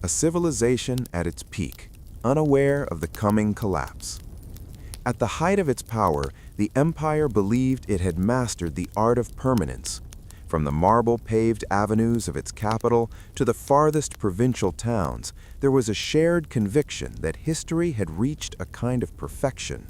A civilization at its peak, unaware of the coming collapse. At the height of its power, the empire believed it had mastered the art of permanence. From the marble-paved avenues of its capital to the farthest provincial towns, there was a shared conviction that history had reached a kind of perfection.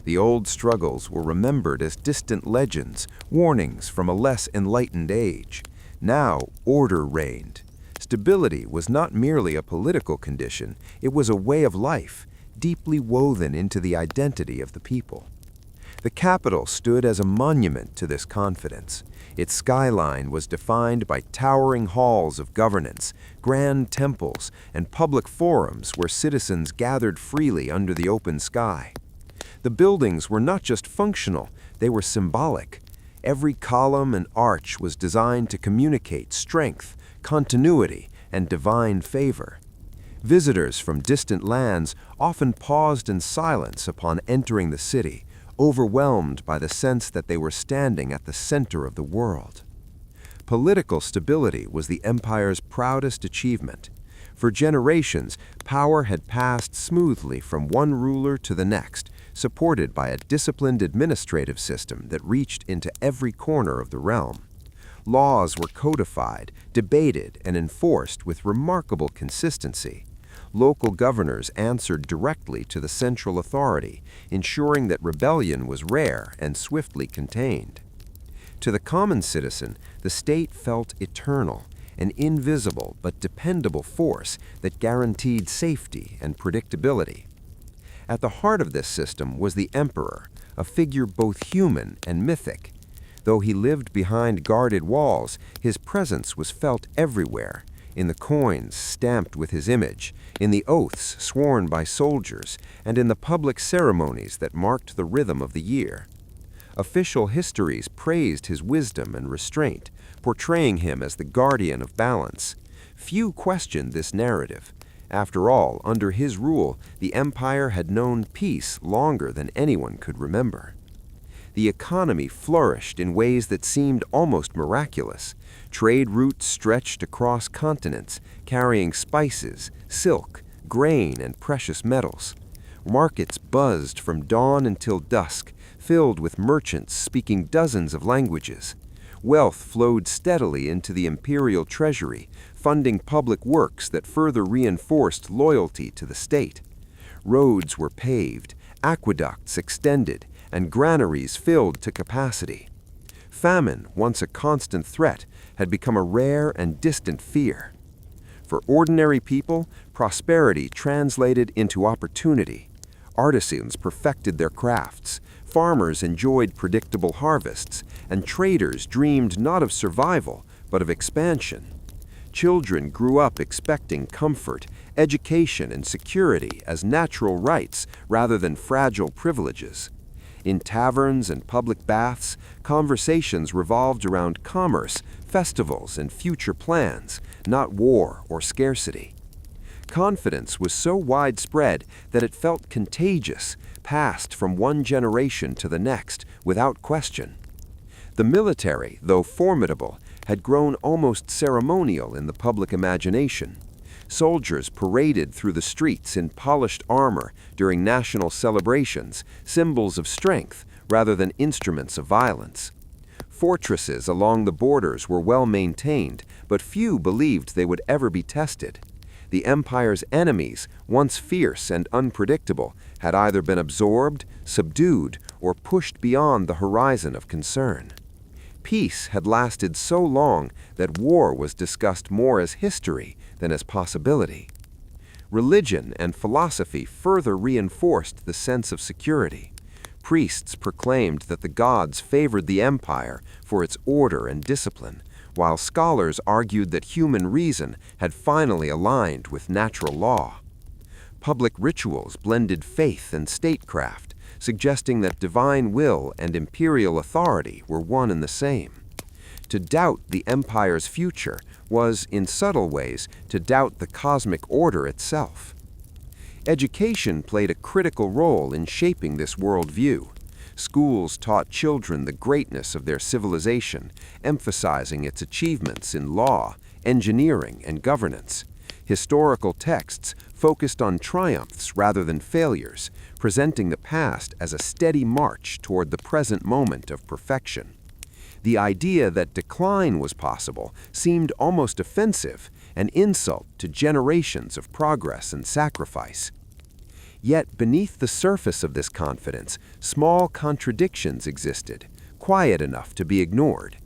The old struggles were remembered as distant legends, warnings from a less enlightened age. Now, order reigned. Stability was not merely a political condition, it was a way of life, deeply woven into the identity of the people. The capital stood as a monument to this confidence. Its skyline was defined by towering halls of governance, grand temples, and public forums where citizens gathered freely under the open sky. The buildings were not just functional, they were symbolic. Every column and arch was designed to communicate strength, continuity, and divine favor. Visitors from distant lands often paused in silence upon entering the city, overwhelmed by the sense that they were standing at the center of the world. Political stability was the empire's proudest achievement. For generations, power had passed smoothly from one ruler to the next, supported by a disciplined administrative system that reached into every corner of the realm. Laws were codified, debated, and enforced with remarkable consistency. Local governors answered directly to the central authority, ensuring that rebellion was rare and swiftly contained. To the common citizen, the state felt eternal, an invisible but dependable force that guaranteed safety and predictability. At the heart of this system was the emperor, a figure both human and mythic. Though he lived behind guarded walls, his presence was felt everywhere, in the coins stamped with his image, in the oaths sworn by soldiers, and in the public ceremonies that marked the rhythm of the year. Official histories praised his wisdom and restraint, portraying him as the guardian of balance. Few questioned this narrative. After all, under his rule, the empire had known peace longer than anyone could remember. The economy flourished in ways that seemed almost miraculous. Trade routes stretched across continents, carrying spices, silk, grain, and precious metals. Markets buzzed from dawn until dusk, filled with merchants speaking dozens of languages. Wealth flowed steadily into the imperial treasury, funding public works that further reinforced loyalty to the state. Roads were paved, aqueducts extended, and granaries filled to capacity. Famine, once a constant threat, had become a rare and distant fear. For ordinary people, prosperity translated into opportunity. Artisans perfected their crafts, farmers enjoyed predictable harvests, and traders dreamed not of survival, but of expansion. Children grew up expecting comfort, education, and security as natural rights rather than fragile privileges. In taverns and public baths, conversations revolved around commerce, festivals, and future plans, not war or scarcity. Confidence was so widespread that it felt contagious, passed from one generation to the next without question. The military, though formidable, had grown almost ceremonial in the public imagination. Soldiers paraded through the streets in polished armor during national celebrations, symbols of strength rather than instruments of violence. Fortresses along the borders were well maintained, but few believed they would ever be tested. The empire's enemies, once fierce and unpredictable, had either been absorbed, subdued, or pushed beyond the horizon of concern. Peace had lasted so long that war was discussed more as history than as possibility. Religion and philosophy further reinforced the sense of security. Priests proclaimed that the gods favored the empire for its order and discipline, while scholars argued that human reason had finally aligned with natural law. Public rituals blended faith and statecraft, suggesting that divine will and imperial authority were one and the same. To doubt the empire's future was, in subtle ways, to doubt the cosmic order itself. Education played a critical role in shaping this worldview. Schools taught children the greatness of their civilization, emphasizing its achievements in law, engineering, and governance. Historical texts focused on triumphs rather than failures, presenting the past as a steady march toward the present moment of perfection. The idea that decline was possible seemed almost offensive, an insult to generations of progress and sacrifice. Yet beneath the surface of this confidence, small contradictions existed, quiet enough to be ignored.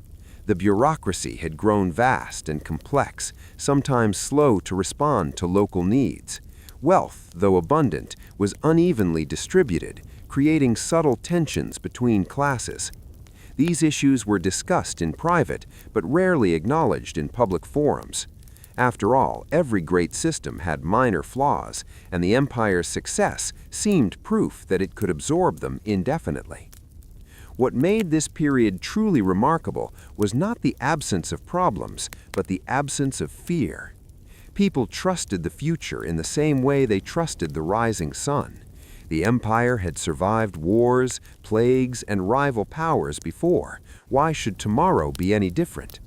The bureaucracy had grown vast and complex, sometimes slow to respond to local needs. Wealth, though abundant, was unevenly distributed, creating subtle tensions between classes. These issues were discussed in private, but rarely acknowledged in public forums. After all, every great system had minor flaws, and the empire's success seemed proof that it could absorb them indefinitely. What made this period truly remarkable was not the absence of problems, but the absence of fear. People trusted the future in the same way they trusted the rising sun. The empire had survived wars, plagues, and rival powers before. Why should tomorrow be any different?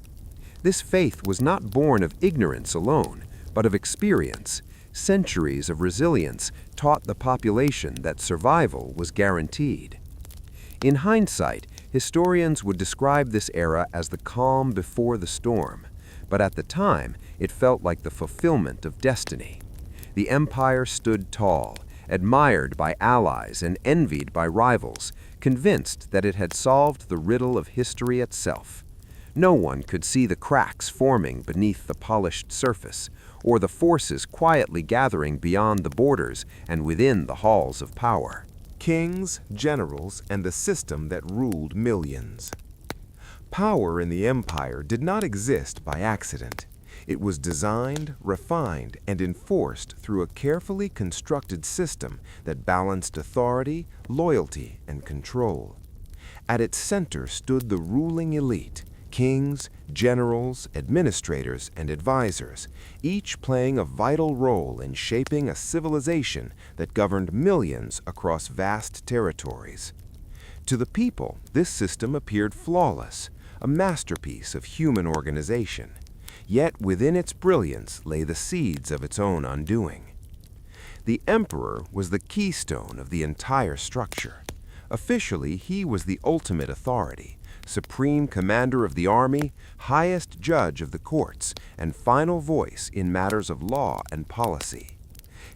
This faith was not born of ignorance alone, but of experience. Centuries of resilience taught the population that survival was guaranteed. In hindsight, historians would describe this era as the calm before the storm, but at the time, it felt like the fulfillment of destiny. The empire stood tall, admired by allies and envied by rivals, convinced that it had solved the riddle of history itself. No one could see the cracks forming beneath the polished surface, or the forces quietly gathering beyond the borders and within the halls of power. Kings, generals, and the system that ruled millions. Power in the empire did not exist by accident. It was designed, refined, and enforced through a carefully constructed system that balanced authority, loyalty, and control. At its center stood the ruling elite, kings, generals, administrators, and advisors, each playing a vital role in shaping a civilization that governed millions across vast territories. To the people, this system appeared flawless, a masterpiece of human organization. Yet within its brilliance lay the seeds of its own undoing. The emperor was the keystone of the entire structure. Officially, he was the ultimate authority, supreme commander of the army, highest judge of the courts, and final voice in matters of law and policy.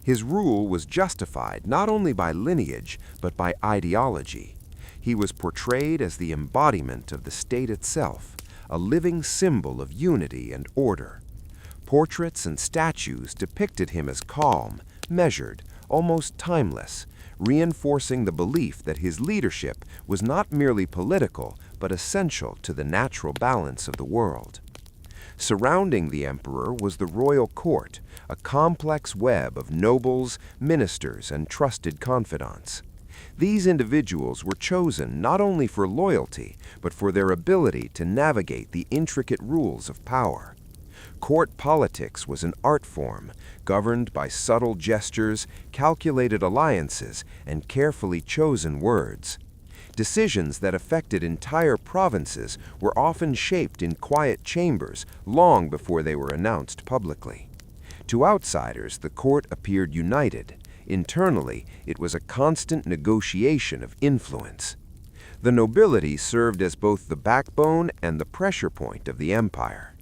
His rule was justified not only by lineage, but by ideology. He was portrayed as the embodiment of the state itself, a living symbol of unity and order. Portraits and statues depicted him as calm, measured, almost timeless, reinforcing the belief that his leadership was not merely political, but essential to the natural balance of the world. Surrounding the emperor was the royal court, a complex web of nobles, ministers, and trusted confidants. These individuals were chosen not only for loyalty, but for their ability to navigate the intricate rules of power. Court politics was an art form, governed by subtle gestures, calculated alliances, and carefully chosen words. Decisions that affected entire provinces were often shaped in quiet chambers long before they were announced publicly. To outsiders, the court appeared united. Internally, it was a constant negotiation of influence. The nobility served as both the backbone and the pressure point of the empire.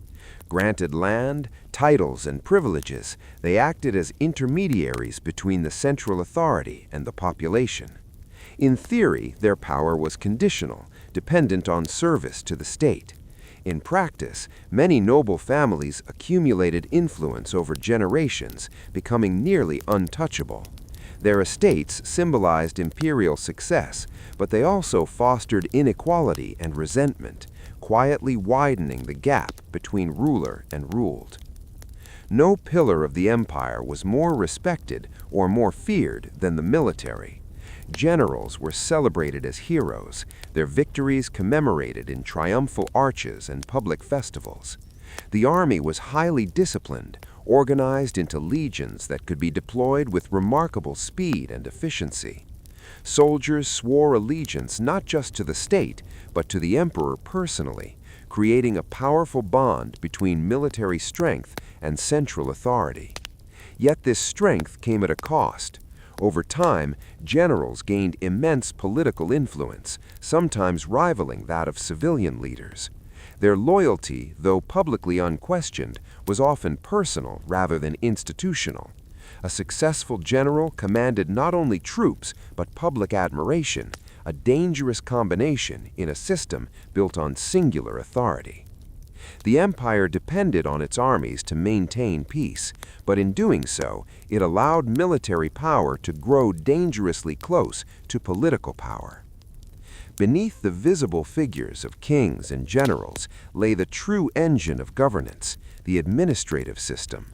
Granted land, titles, and privileges, they acted as intermediaries between the central authority and the population. In theory, their power was conditional, dependent on service to the state. In practice, many noble families accumulated influence over generations, becoming nearly untouchable. Their estates symbolized imperial success, but they also fostered inequality and resentment, quietly widening the gap between ruler and ruled. No pillar of the empire was more respected or more feared than the military. Generals were celebrated as heroes, their victories commemorated in triumphal arches and public festivals. The army was highly disciplined, organized into legions that could be deployed with remarkable speed and efficiency. Soldiers swore allegiance not just to the state, but to the emperor personally, creating a powerful bond between military strength and central authority. Yet this strength came at a cost. Over time, generals gained immense political influence, sometimes rivaling that of civilian leaders. Their loyalty, though publicly unquestioned, was often personal rather than institutional. A successful general commanded not only troops but public admiration, a dangerous combination in a system built on singular authority. The empire depended on its armies to maintain peace, but in doing so, it allowed military power to grow dangerously close to political power. Beneath the visible figures of kings and generals lay the true engine of governance, the administrative system.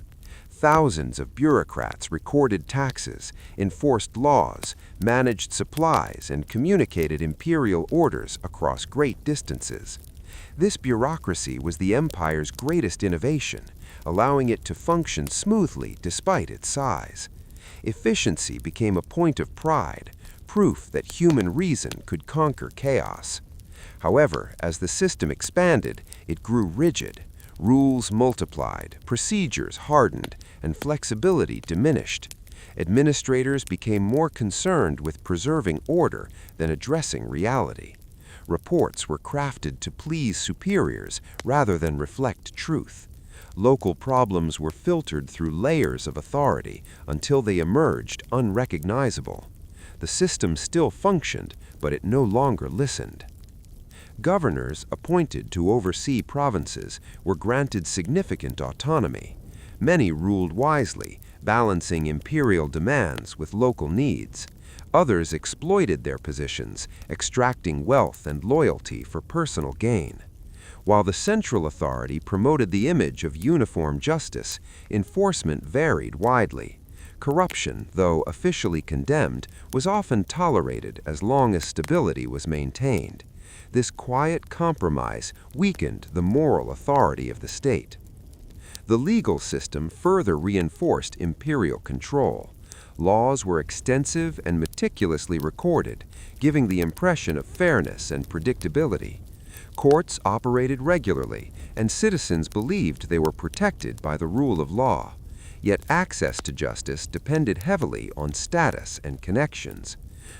Thousands of bureaucrats recorded taxes, enforced laws, managed supplies, and communicated imperial orders across great distances. This bureaucracy was the empire's greatest innovation, allowing it to function smoothly despite its size. Efficiency became a point of pride, proof that human reason could conquer chaos. However, as the system expanded, it grew rigid. Rules multiplied, procedures hardened, and flexibility diminished. Administrators became more concerned with preserving order than addressing reality. Reports were crafted to please superiors rather than reflect truth. Local problems were filtered through layers of authority until they emerged unrecognizable. The system still functioned, but it no longer listened. Governors appointed to oversee provinces were granted significant autonomy. Many ruled wisely, balancing imperial demands with local needs. Others exploited their positions, extracting wealth and loyalty for personal gain. While the central authority promoted the image of uniform justice, enforcement varied widely. Corruption, though officially condemned, was often tolerated as long as stability was maintained. This quiet compromise weakened the moral authority of the state. The legal system further reinforced imperial control. Laws were extensive and meticulously recorded, giving the impression of fairness and predictability. Courts operated regularly, and citizens believed they were protected by the rule of law. Yet access to justice depended heavily on status and connections.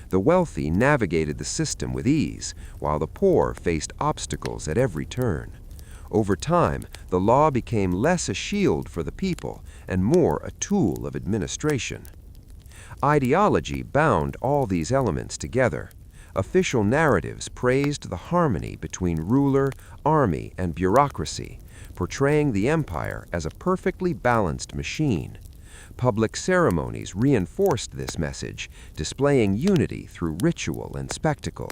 The wealthy navigated the system with ease, while the poor faced obstacles at every turn. Over time, the law became less a shield for the people and more a tool of administration. Ideology bound all these elements together. Official narratives praised the harmony between ruler, army, and bureaucracy, portraying the empire as a perfectly balanced machine. Public ceremonies reinforced this message, displaying unity through ritual and spectacle.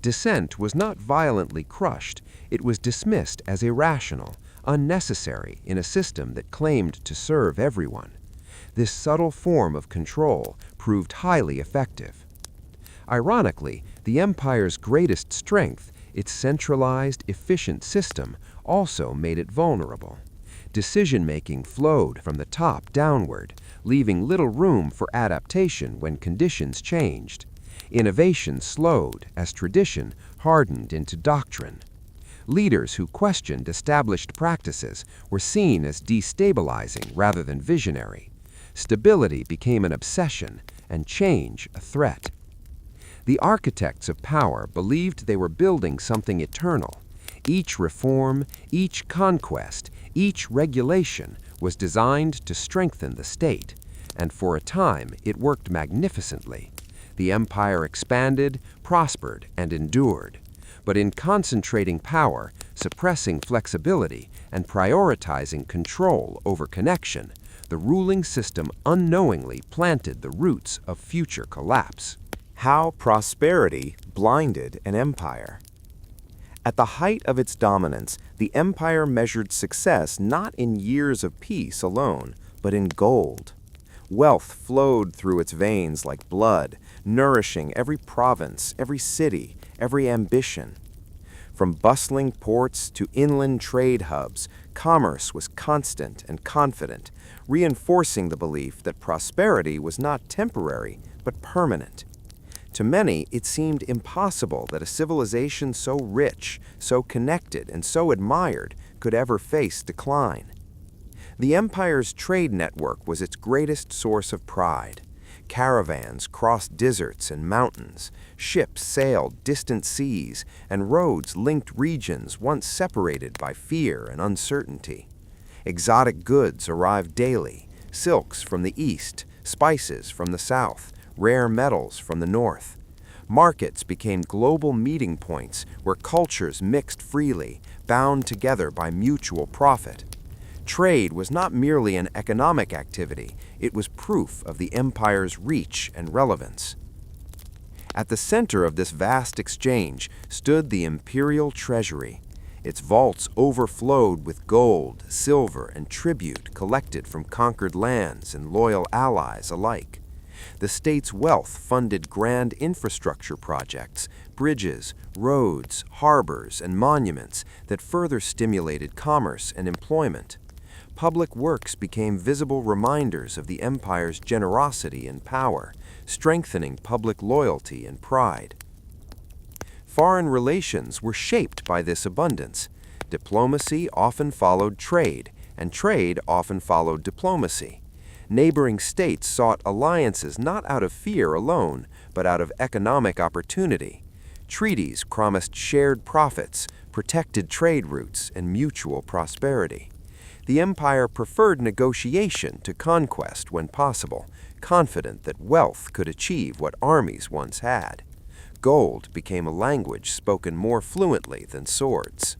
Dissent was not violently crushed, it was dismissed as irrational, unnecessary in a system that claimed to serve everyone. This subtle form of control proved highly effective. Ironically, the empire's greatest strength, its centralized, efficient system, also made it vulnerable. Decision-making flowed from the top downward, leaving little room for adaptation when conditions changed. Innovation slowed as tradition hardened into doctrine. Leaders who questioned established practices were seen as destabilizing rather than visionary. Stability became an obsession, and change a threat. The architects of power believed they were building something eternal. Each reform, each conquest, each regulation was designed to strengthen the state, and for a time it worked magnificently. The empire expanded, prospered, and endured. But in concentrating power, suppressing flexibility, and prioritizing control over connection, the ruling system unknowingly planted the roots of future collapse. How prosperity blinded an empire. At the height of its dominance, the empire measured success not in years of peace alone, but in gold. Wealth flowed through its veins like blood, nourishing every province, every city, every ambition. From bustling ports to inland trade hubs, commerce was constant and confident, reinforcing the belief that prosperity was not temporary, but permanent. To many, it seemed impossible that a civilization so rich, so connected, and so admired could ever face decline. The empire's trade network was its greatest source of pride. Caravans crossed deserts and mountains, ships sailed distant seas, and roads linked regions once separated by fear and uncertainty. Exotic goods arrived daily, silks from the east, spices from the south, rare metals from the north. Markets became global meeting points where cultures mixed freely, bound together by mutual profit. Trade was not merely an economic activity, it was proof of the empire's reach and relevance. At the center of this vast exchange stood the imperial treasury. Its vaults overflowed with gold, silver, and tribute collected from conquered lands and loyal allies alike. The state's wealth funded grand infrastructure projects, bridges, roads, harbors, and monuments that further stimulated commerce and employment. Public works became visible reminders of the empire's generosity and power, strengthening public loyalty and pride. Foreign relations were shaped by this abundance. Diplomacy often followed trade, and trade often followed diplomacy. Neighboring states sought alliances not out of fear alone, but out of economic opportunity. Treaties promised shared profits, protected trade routes, and mutual prosperity. The empire preferred negotiation to conquest when possible, confident that wealth could achieve what armies once had. Gold became a language spoken more fluently than swords.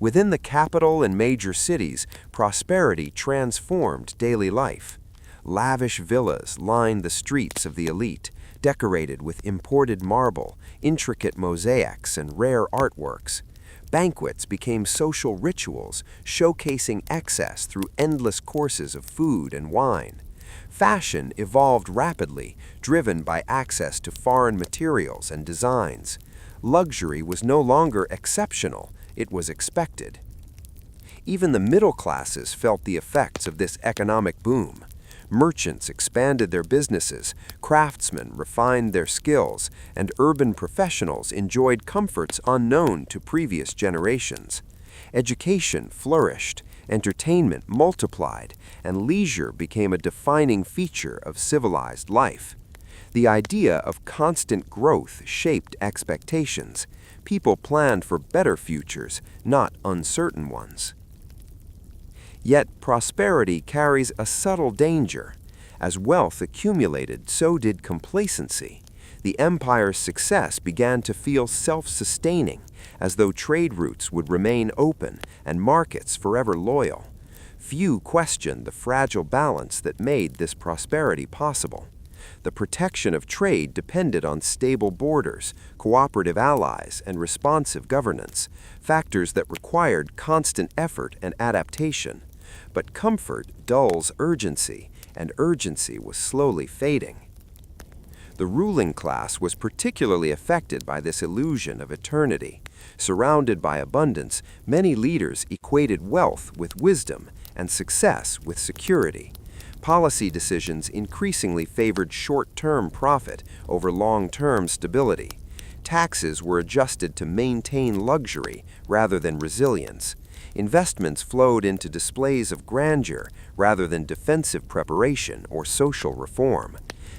Within the capital and major cities, prosperity transformed daily life. Lavish villas lined the streets of the elite, decorated with imported marble, intricate mosaics, and rare artworks. Banquets became social rituals, showcasing excess through endless courses of food and wine. Fashion evolved rapidly, driven by access to foreign materials and designs. Luxury was no longer exceptional, it was expected. Even the middle classes felt the effects of this economic boom. Merchants expanded their businesses, craftsmen refined their skills, and urban professionals enjoyed comforts unknown to previous generations. Education flourished, entertainment multiplied, and leisure became a defining feature of civilized life. The idea of constant growth shaped expectations. People planned for better futures, not uncertain ones. Yet prosperity carries a subtle danger. As wealth accumulated, so did complacency. The empire's success began to feel self-sustaining, as though trade routes would remain open and markets forever loyal. Few questioned the fragile balance that made this prosperity possible. The protection of trade depended on stable borders, cooperative allies, and responsive governance, factors that required constant effort and adaptation. But comfort dulls urgency, and urgency was slowly fading. The ruling class was particularly affected by this illusion of eternity. Surrounded by abundance, many leaders equated wealth with wisdom and success with security. Policy decisions increasingly favored short-term profit over long-term stability. Taxes were adjusted to maintain luxury rather than resilience. Investments flowed into displays of grandeur rather than defensive preparation or social reform.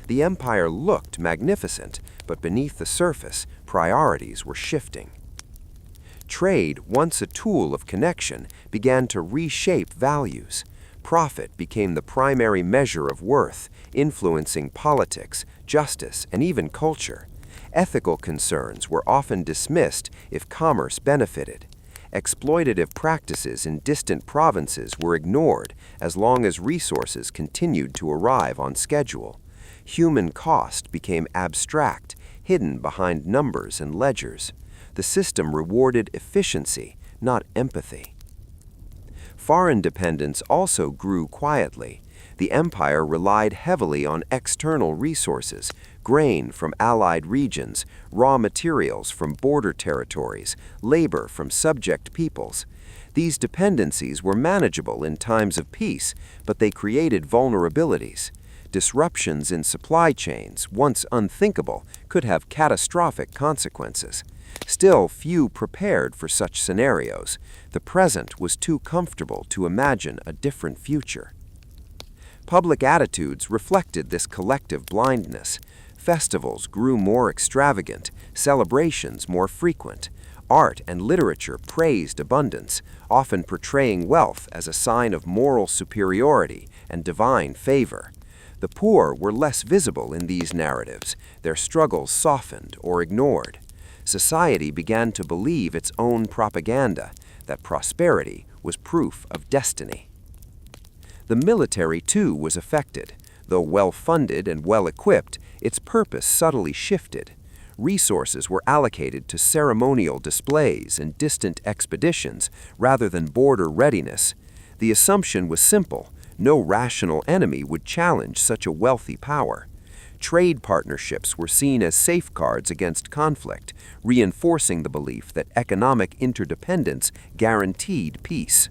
The empire looked magnificent, but beneath the surface, priorities were shifting. Trade, once a tool of connection, began to reshape values. Profit became the primary measure of worth, influencing politics, justice, and even culture. Ethical concerns were often dismissed if commerce benefited. Exploitative practices in distant provinces were ignored as long as resources continued to arrive on schedule. Human cost became abstract, hidden behind numbers and ledgers. The system rewarded efficiency, not empathy. Foreign dependence also grew quietly. The empire relied heavily on external resources, grain from allied regions, raw materials from border territories, labor from subject peoples. These dependencies were manageable in times of peace, but they created vulnerabilities. Disruptions in supply chains, once unthinkable, could have catastrophic consequences. Still, few prepared for such scenarios. The present was too comfortable to imagine a different future. Public attitudes reflected this collective blindness. Festivals grew more extravagant, celebrations more frequent. Art and literature praised abundance, often portraying wealth as a sign of moral superiority and divine favor. The poor were less visible in these narratives, their struggles softened or ignored. Society began to believe its own propaganda, that prosperity was proof of destiny. The military, too, was affected. Though well-funded and well-equipped, its purpose subtly shifted. Resources were allocated to ceremonial displays and distant expeditions rather than border readiness. The assumption was simple: no rational enemy would challenge such a wealthy power. Trade partnerships were seen as safeguards against conflict, reinforcing the belief that economic interdependence guaranteed peace.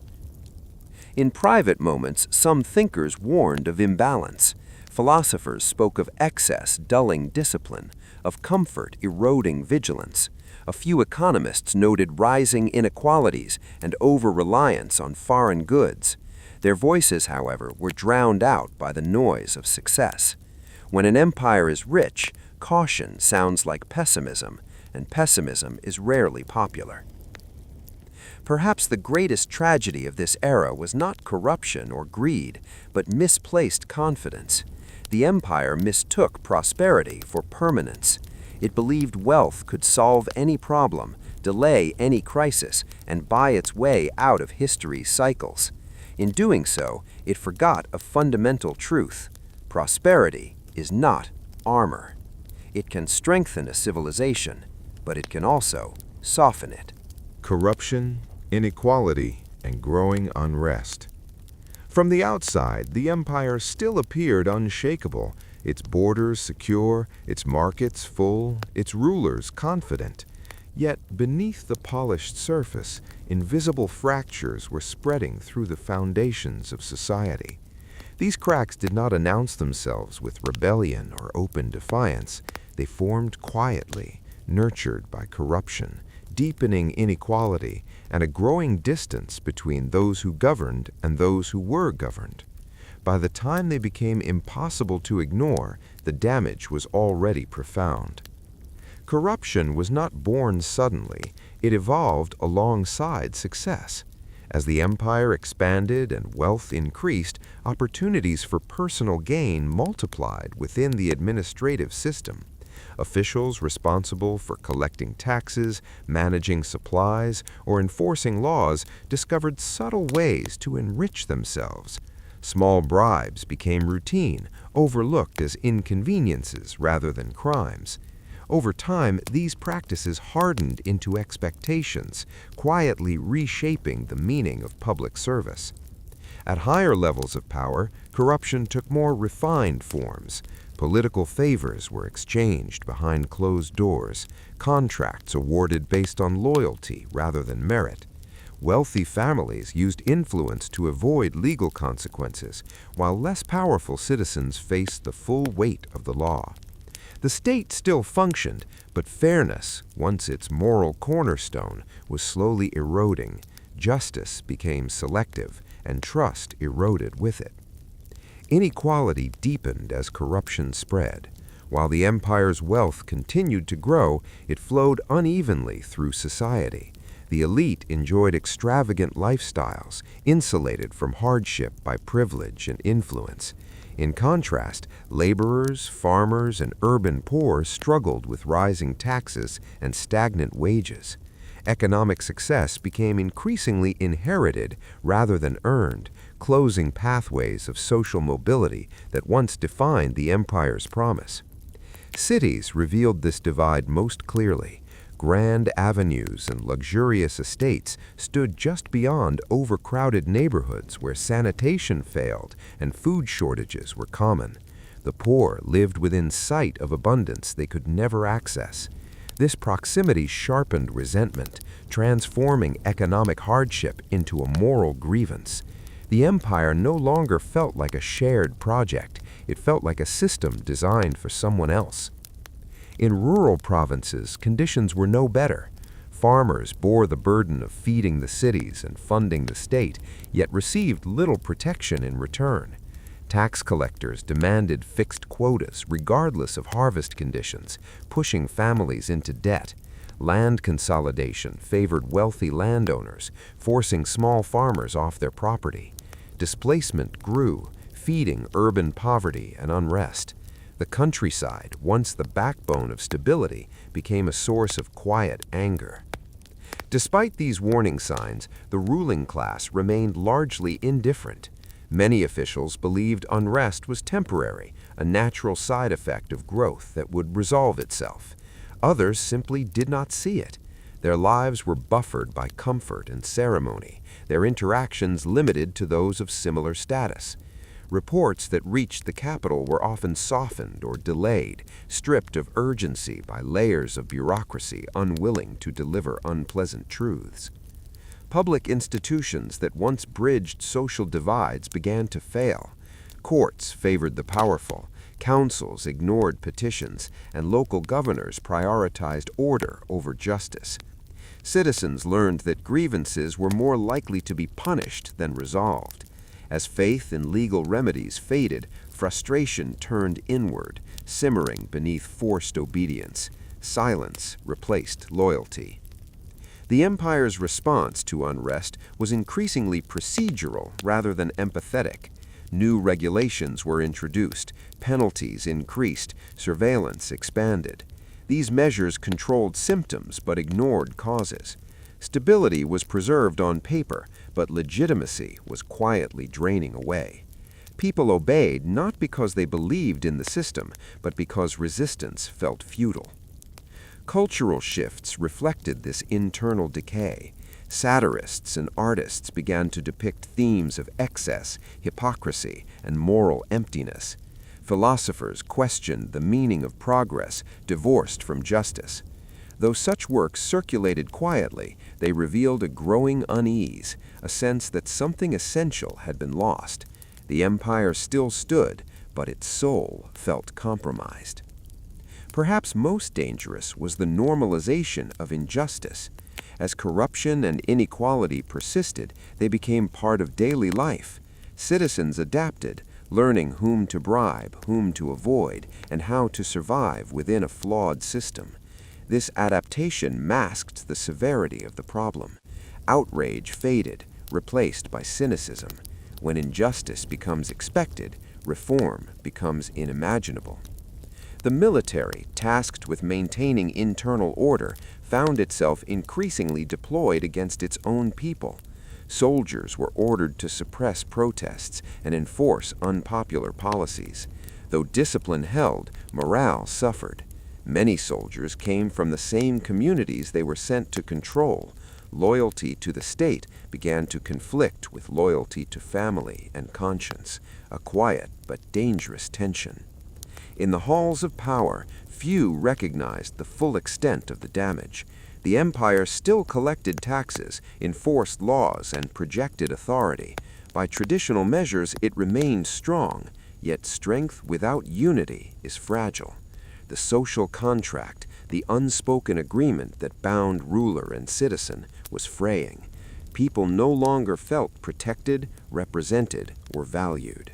In private moments, some thinkers warned of imbalance. Philosophers spoke of excess dulling discipline, of comfort eroding vigilance. A few economists noted rising inequalities and over-reliance on foreign goods. Their voices, however, were drowned out by the noise of success. When an empire is rich, caution sounds like pessimism, and pessimism is rarely popular. Perhaps the greatest tragedy of this era was not corruption or greed, but misplaced confidence. The empire mistook prosperity for permanence. It believed wealth could solve any problem, delay any crisis, and buy its way out of history's cycles. In doing so, it forgot a fundamental truth: prosperity is not armor. It can strengthen a civilization, but it can also soften it. Corruption, inequality, and growing unrest. From the outside, the empire still appeared unshakable, its borders secure, its markets full, its rulers confident. Yet beneath the polished surface, invisible fractures were spreading through the foundations of society. These cracks did not announce themselves with rebellion or open defiance. They formed quietly, nurtured by corruption, deepening inequality, and a growing distance between those who governed and those who were governed. By the time they became impossible to ignore, the damage was already profound. Corruption was not born suddenly. It evolved alongside success. As the empire expanded and wealth increased, opportunities for personal gain multiplied within the administrative system. Officials responsible for collecting taxes, managing supplies, or enforcing laws discovered subtle ways to enrich themselves. Small bribes became routine, overlooked as inconveniences rather than crimes. Over time, these practices hardened into expectations, quietly reshaping the meaning of public service. At higher levels of power, corruption took more refined forms. Political favors were exchanged behind closed doors, contracts awarded based on loyalty rather than merit. Wealthy families used influence to avoid legal consequences, while less powerful citizens faced the full weight of the law. The state still functioned, but fairness, once its moral cornerstone, was slowly eroding. Justice became selective, and trust eroded with it. Inequality deepened as corruption spread. While the empire's wealth continued to grow, it flowed unevenly through society. The elite enjoyed extravagant lifestyles, insulated from hardship by privilege and influence. In contrast, laborers, farmers, and urban poor struggled with rising taxes and stagnant wages. Economic success became increasingly inherited rather than earned, closing pathways of social mobility that once defined the empire's promise. Cities revealed this divide most clearly. Grand avenues and luxurious estates stood just beyond overcrowded neighborhoods where sanitation failed and food shortages were common. The poor lived within sight of abundance they could never access. This proximity sharpened resentment, transforming economic hardship into a moral grievance. The empire no longer felt like a shared project. It felt like a system designed for someone else. In rural provinces, conditions were no better. Farmers bore the burden of feeding the cities and funding the state, yet received little protection in return. Tax collectors demanded fixed quotas regardless of harvest conditions, pushing families into debt. Land consolidation favored wealthy landowners, forcing small farmers off their property. Displacement grew, feeding urban poverty and unrest. The countryside, once the backbone of stability, became a source of quiet anger. Despite these warning signs, the ruling class remained largely indifferent. Many officials believed unrest was temporary, a natural side effect of growth that would resolve itself. Others simply did not see it. Their lives were buffered by comfort and ceremony, their interactions limited to those of similar status. Reports that reached the capital were often softened or delayed, stripped of urgency by layers of bureaucracy unwilling to deliver unpleasant truths. Public institutions that once bridged social divides began to fail. Courts favored the powerful, councils ignored petitions, and local governors prioritized order over justice. Citizens learned that grievances were more likely to be punished than resolved. As faith in legal remedies faded, frustration turned inward, simmering beneath forced obedience. Silence replaced loyalty. The empire's response to unrest was increasingly procedural rather than empathetic. New regulations were introduced, penalties increased, surveillance expanded. These measures controlled symptoms but ignored causes. Stability was preserved on paper, but legitimacy was quietly draining away. People obeyed not because they believed in the system, but because resistance felt futile. Cultural shifts reflected this internal decay. Satirists and artists began to depict themes of excess, hypocrisy, and moral emptiness. Philosophers questioned the meaning of progress divorced from justice. Though such works circulated quietly, they revealed a growing unease, a sense that something essential had been lost. The empire still stood, but its soul felt compromised. Perhaps most dangerous was the normalization of injustice. As corruption and inequality persisted, they became part of daily life. Citizens adapted, learning whom to bribe, whom to avoid, and how to survive within a flawed system. This adaptation masked the severity of the problem. Outrage faded, replaced by cynicism. When injustice becomes expected, reform becomes unimaginable. The military, tasked with maintaining internal order, found itself increasingly deployed against its own people. Soldiers were ordered to suppress protests and enforce unpopular policies. Though discipline held, morale suffered. Many soldiers came from the same communities they were sent to control. Loyalty to the state began to conflict with loyalty to family and conscience, a quiet but dangerous tension. In the halls of power, few recognized the full extent of the damage. The empire still collected taxes, enforced laws, and projected authority. By traditional measures, it remained strong, yet strength without unity is fragile. The social contract, the unspoken agreement that bound ruler and citizen, was fraying. People no longer felt protected, represented, or valued.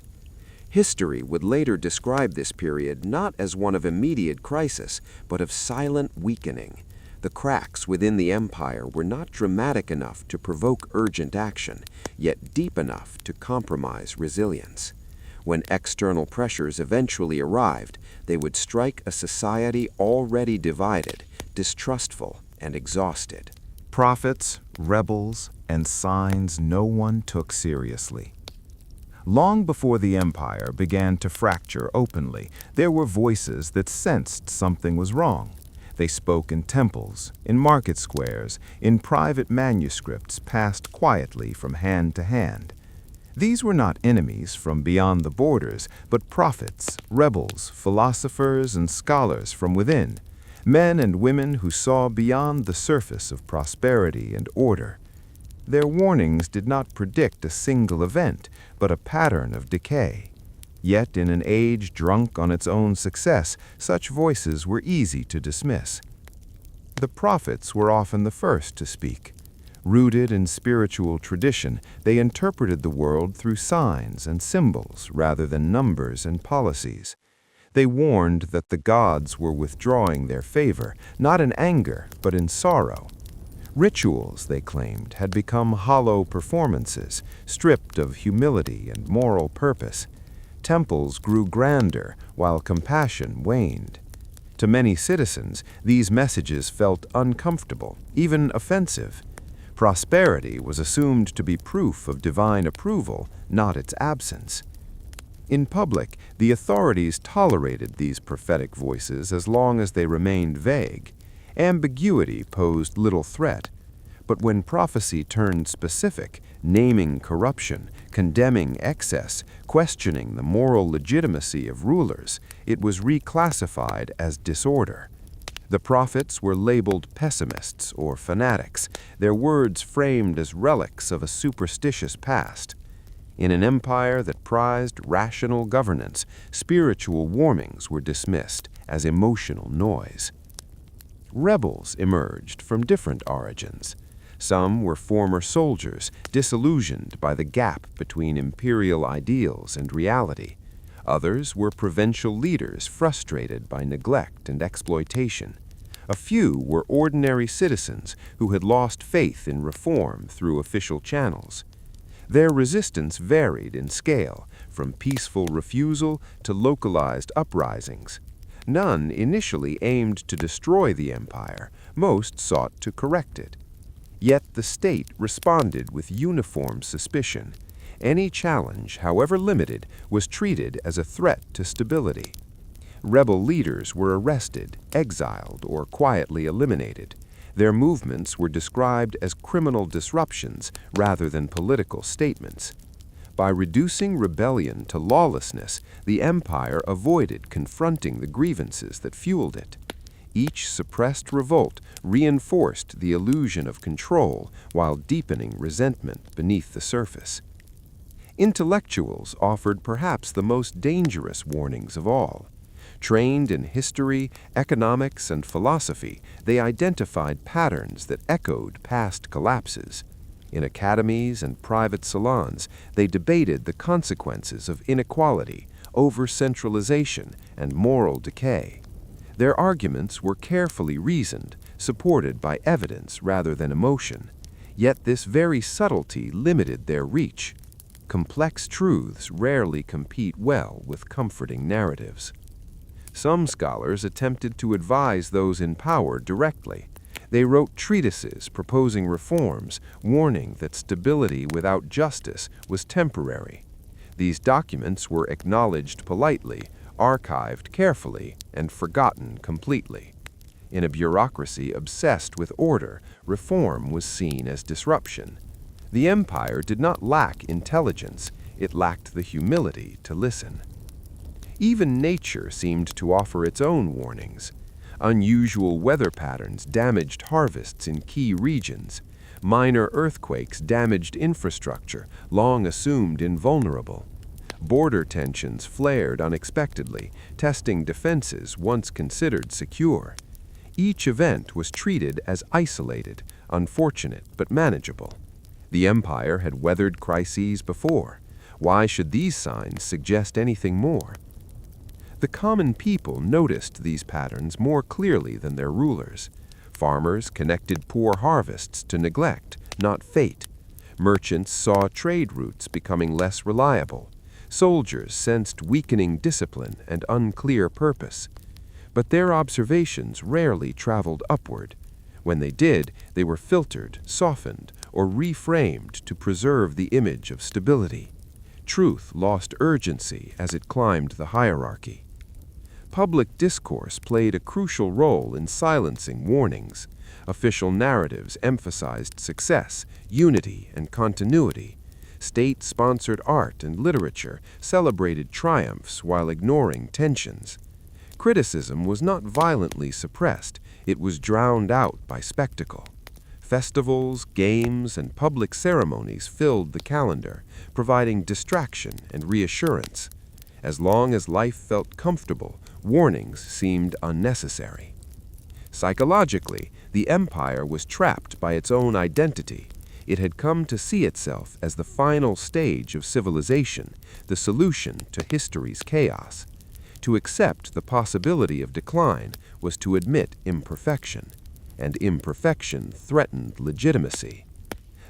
History would later describe this period not as one of immediate crisis, but of silent weakening. The cracks within the empire were not dramatic enough to provoke urgent action, yet deep enough to compromise resilience. When external pressures eventually arrived, they would strike a society already divided, distrustful, and exhausted. Prophets, rebels, and signs no one took seriously. Long before the empire began to fracture openly, there were voices that sensed something was wrong. They spoke in temples, in market squares, in private manuscripts passed quietly from hand to hand. These were not enemies from beyond the borders, but prophets, rebels, philosophers, and scholars from within, men and women who saw beyond the surface of prosperity and order. Their warnings did not predict a single event, but a pattern of decay. Yet in an age drunk on its own success, such voices were easy to dismiss. The prophets were often the first to speak. Rooted in spiritual tradition, they interpreted the world through signs and symbols rather than numbers and policies. They warned that the gods were withdrawing their favor, not in anger, but in sorrow. Rituals, they claimed, had become hollow performances, stripped of humility and moral purpose. Temples grew grander, while compassion waned. To many citizens, these messages felt uncomfortable, even offensive. Prosperity was assumed to be proof of divine approval, not its absence. In public, the authorities tolerated these prophetic voices as long as they remained vague. Ambiguity posed little threat. But when prophecy turned specific, naming corruption, condemning excess, questioning the moral legitimacy of rulers, it was reclassified as disorder. The prophets were labeled pessimists or fanatics, their words framed as relics of a superstitious past. In an empire that prized rational governance, spiritual warnings were dismissed as emotional noise. Rebels emerged from different origins. Some were former soldiers, disillusioned by the gap between imperial ideals and reality. Others were provincial leaders frustrated by neglect and exploitation. A few were ordinary citizens who had lost faith in reform through official channels. Their resistance varied in scale, from peaceful refusal to localized uprisings. None initially aimed to destroy the empire, most sought to correct it. Yet the state responded with uniform suspicion. Any challenge, however limited, was treated as a threat to stability. Rebel leaders were arrested, exiled, or quietly eliminated. Their movements were described as criminal disruptions rather than political statements. By reducing rebellion to lawlessness, the empire avoided confronting the grievances that fueled it. Each suppressed revolt reinforced the illusion of control while deepening resentment beneath the surface. Intellectuals offered perhaps the most dangerous warnings of all. Trained in history, economics, and philosophy, they identified patterns that echoed past collapses. In academies and private salons, they debated the consequences of inequality, over-centralization, and moral decay. Their arguments were carefully reasoned, supported by evidence rather than emotion. Yet this very subtlety limited their reach. Complex truths rarely compete well with comforting narratives. Some scholars attempted to advise those in power directly. They wrote treatises proposing reforms, warning that stability without justice was temporary. These documents were acknowledged politely, archived carefully, and forgotten completely. In a bureaucracy obsessed with order, reform was seen as disruption. The empire did not lack intelligence, it lacked the humility to listen. Even nature seemed to offer its own warnings. Unusual weather patterns damaged harvests in key regions. Minor earthquakes damaged infrastructure, long assumed invulnerable. Border tensions flared unexpectedly, testing defenses once considered secure. Each event was treated as isolated, unfortunate but manageable. The empire had weathered crises before. Why should these signs suggest anything more? The common people noticed these patterns more clearly than their rulers. Farmers connected poor harvests to neglect, not fate. Merchants saw trade routes becoming less reliable. Soldiers sensed weakening discipline and unclear purpose. But their observations rarely traveled upward. When they did, they were filtered, softened, or reframed to preserve the image of stability. Truth lost urgency as it climbed the hierarchy. Public discourse played a crucial role in silencing warnings. Official narratives emphasized success, unity, and continuity. State-sponsored art and literature celebrated triumphs while ignoring tensions. Criticism was not violently suppressed, it was drowned out by spectacle. Festivals, games, and public ceremonies filled the calendar, providing distraction and reassurance. As long as life felt comfortable, warnings seemed unnecessary. Psychologically, the empire was trapped by its own identity. It had come to see itself as the final stage of civilization, the solution to history's chaos. To accept the possibility of decline was to admit imperfection, and imperfection threatened legitimacy.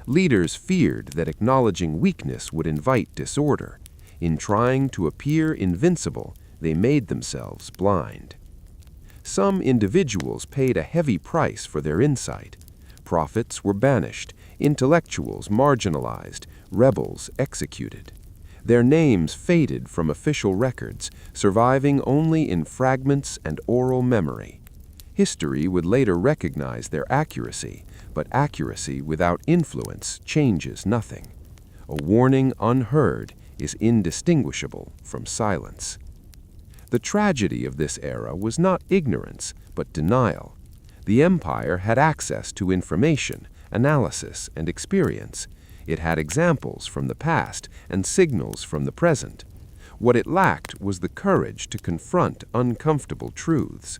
Leaders feared that acknowledging weakness would invite disorder. In trying to appear invincible, they made themselves blind. Some individuals paid a heavy price for their insight. Prophets were banished, intellectuals marginalized, rebels executed. Their names faded from official records, surviving only in fragments and oral memory. History would later recognize their accuracy, but accuracy without influence changes nothing. A warning unheard is indistinguishable from silence. The tragedy of this era was not ignorance, but denial. The empire had access to information, analysis, and experience. It had examples from the past and signals from the present. What it lacked was the courage to confront uncomfortable truths.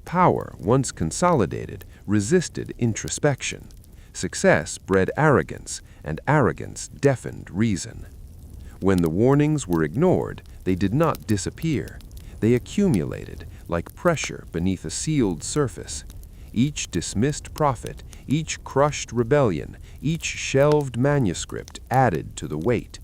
Power, once consolidated, resisted introspection. Success bred arrogance, and arrogance deafened reason. When the warnings were ignored, they did not disappear. They accumulated like pressure beneath a sealed surface. Each dismissed prophet, each crushed rebellion, each shelved manuscript added to the weight.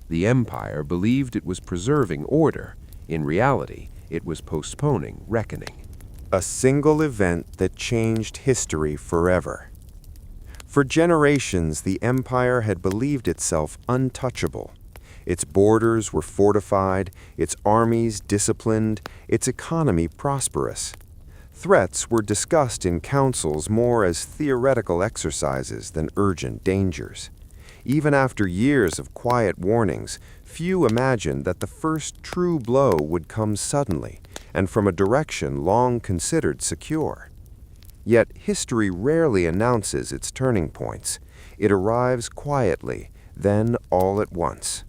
The empire believed it was preserving order. In reality, it was postponing reckoning. A single event that changed history forever. For generations, the empire had believed itself untouchable. Its borders were fortified, its armies disciplined, its economy prosperous. Threats were discussed in councils more as theoretical exercises than urgent dangers. Even after years of quiet warnings, few imagined that the first true blow would come suddenly and from a direction long considered secure. Yet history rarely announces its turning points. It arrives quietly, then all at once.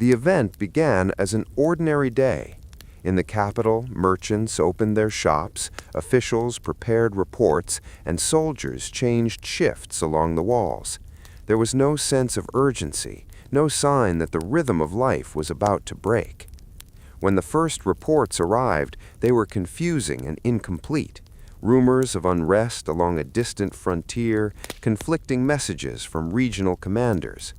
The event began as an ordinary day. In the capital, merchants opened their shops, officials prepared reports, and soldiers changed shifts along the walls. There was no sense of urgency, no sign that the rhythm of life was about to break. When the first reports arrived, they were confusing and incomplete. Rumors of unrest along a distant frontier, conflicting messages from regional commanders.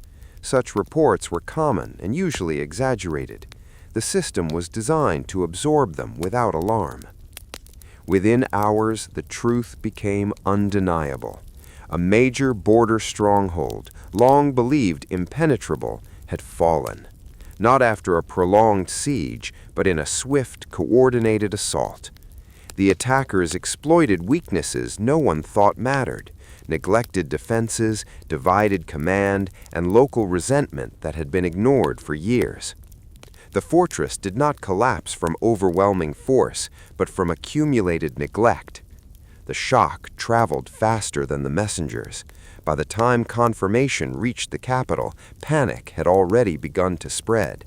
Such reports were common and usually exaggerated. The system was designed to absorb them without alarm. Within hours, the truth became undeniable. A major border stronghold, long believed impenetrable, had fallen. Not after a prolonged siege, but in a swift, coordinated assault. The attackers exploited weaknesses no one thought mattered, neglected defenses, divided command, and local resentment that had been ignored for years. The fortress did not collapse from overwhelming force, but from accumulated neglect. The shock traveled faster than the messengers. By the time confirmation reached the capital, panic had already begun to spread.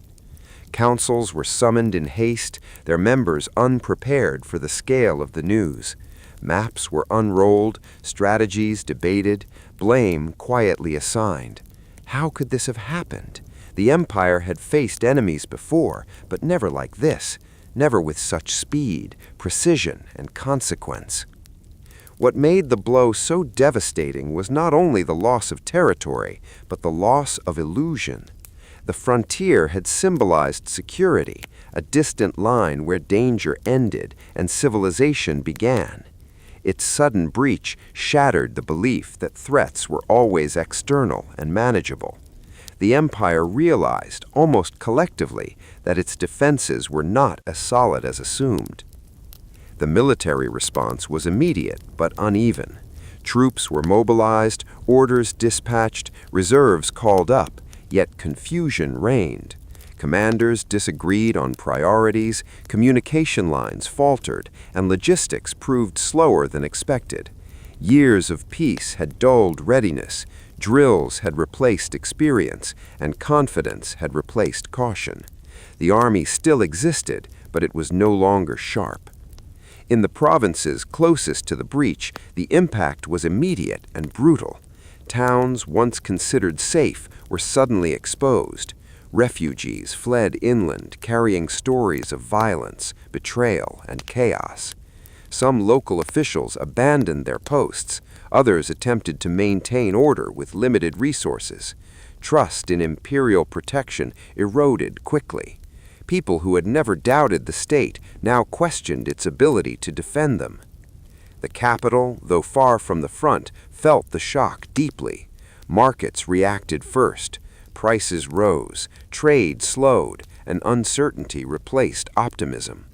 Councils were summoned in haste, their members unprepared for the scale of the news. Maps were unrolled, strategies debated, blame quietly assigned. How could this have happened? The empire had faced enemies before, but never like this, never with such speed, precision, and consequence. What made the blow so devastating was not only the loss of territory, but the loss of illusion. The frontier had symbolized security, a distant line where danger ended and civilization began. Its sudden breach shattered the belief that threats were always external and manageable. The empire realized, almost collectively, that its defenses were not as solid as assumed. The military response was immediate but uneven. Troops were mobilized, orders dispatched, reserves called up, yet confusion reigned. Commanders disagreed on priorities, communication lines faltered, and logistics proved slower than expected. Years of peace had dulled readiness, drills had replaced experience, and confidence had replaced caution. The army still existed, but it was no longer sharp. In the provinces closest to the breach, the impact was immediate and brutal. Towns once considered safe were suddenly exposed. Refugees fled inland, carrying stories of violence, betrayal, and chaos. Some local officials abandoned their posts. Others attempted to maintain order with limited resources. Trust in imperial protection eroded quickly. People who had never doubted the state now questioned its ability to defend them. The capital, though far from the front, felt the shock deeply. Markets reacted first. Prices rose, trade slowed, and uncertainty replaced optimism.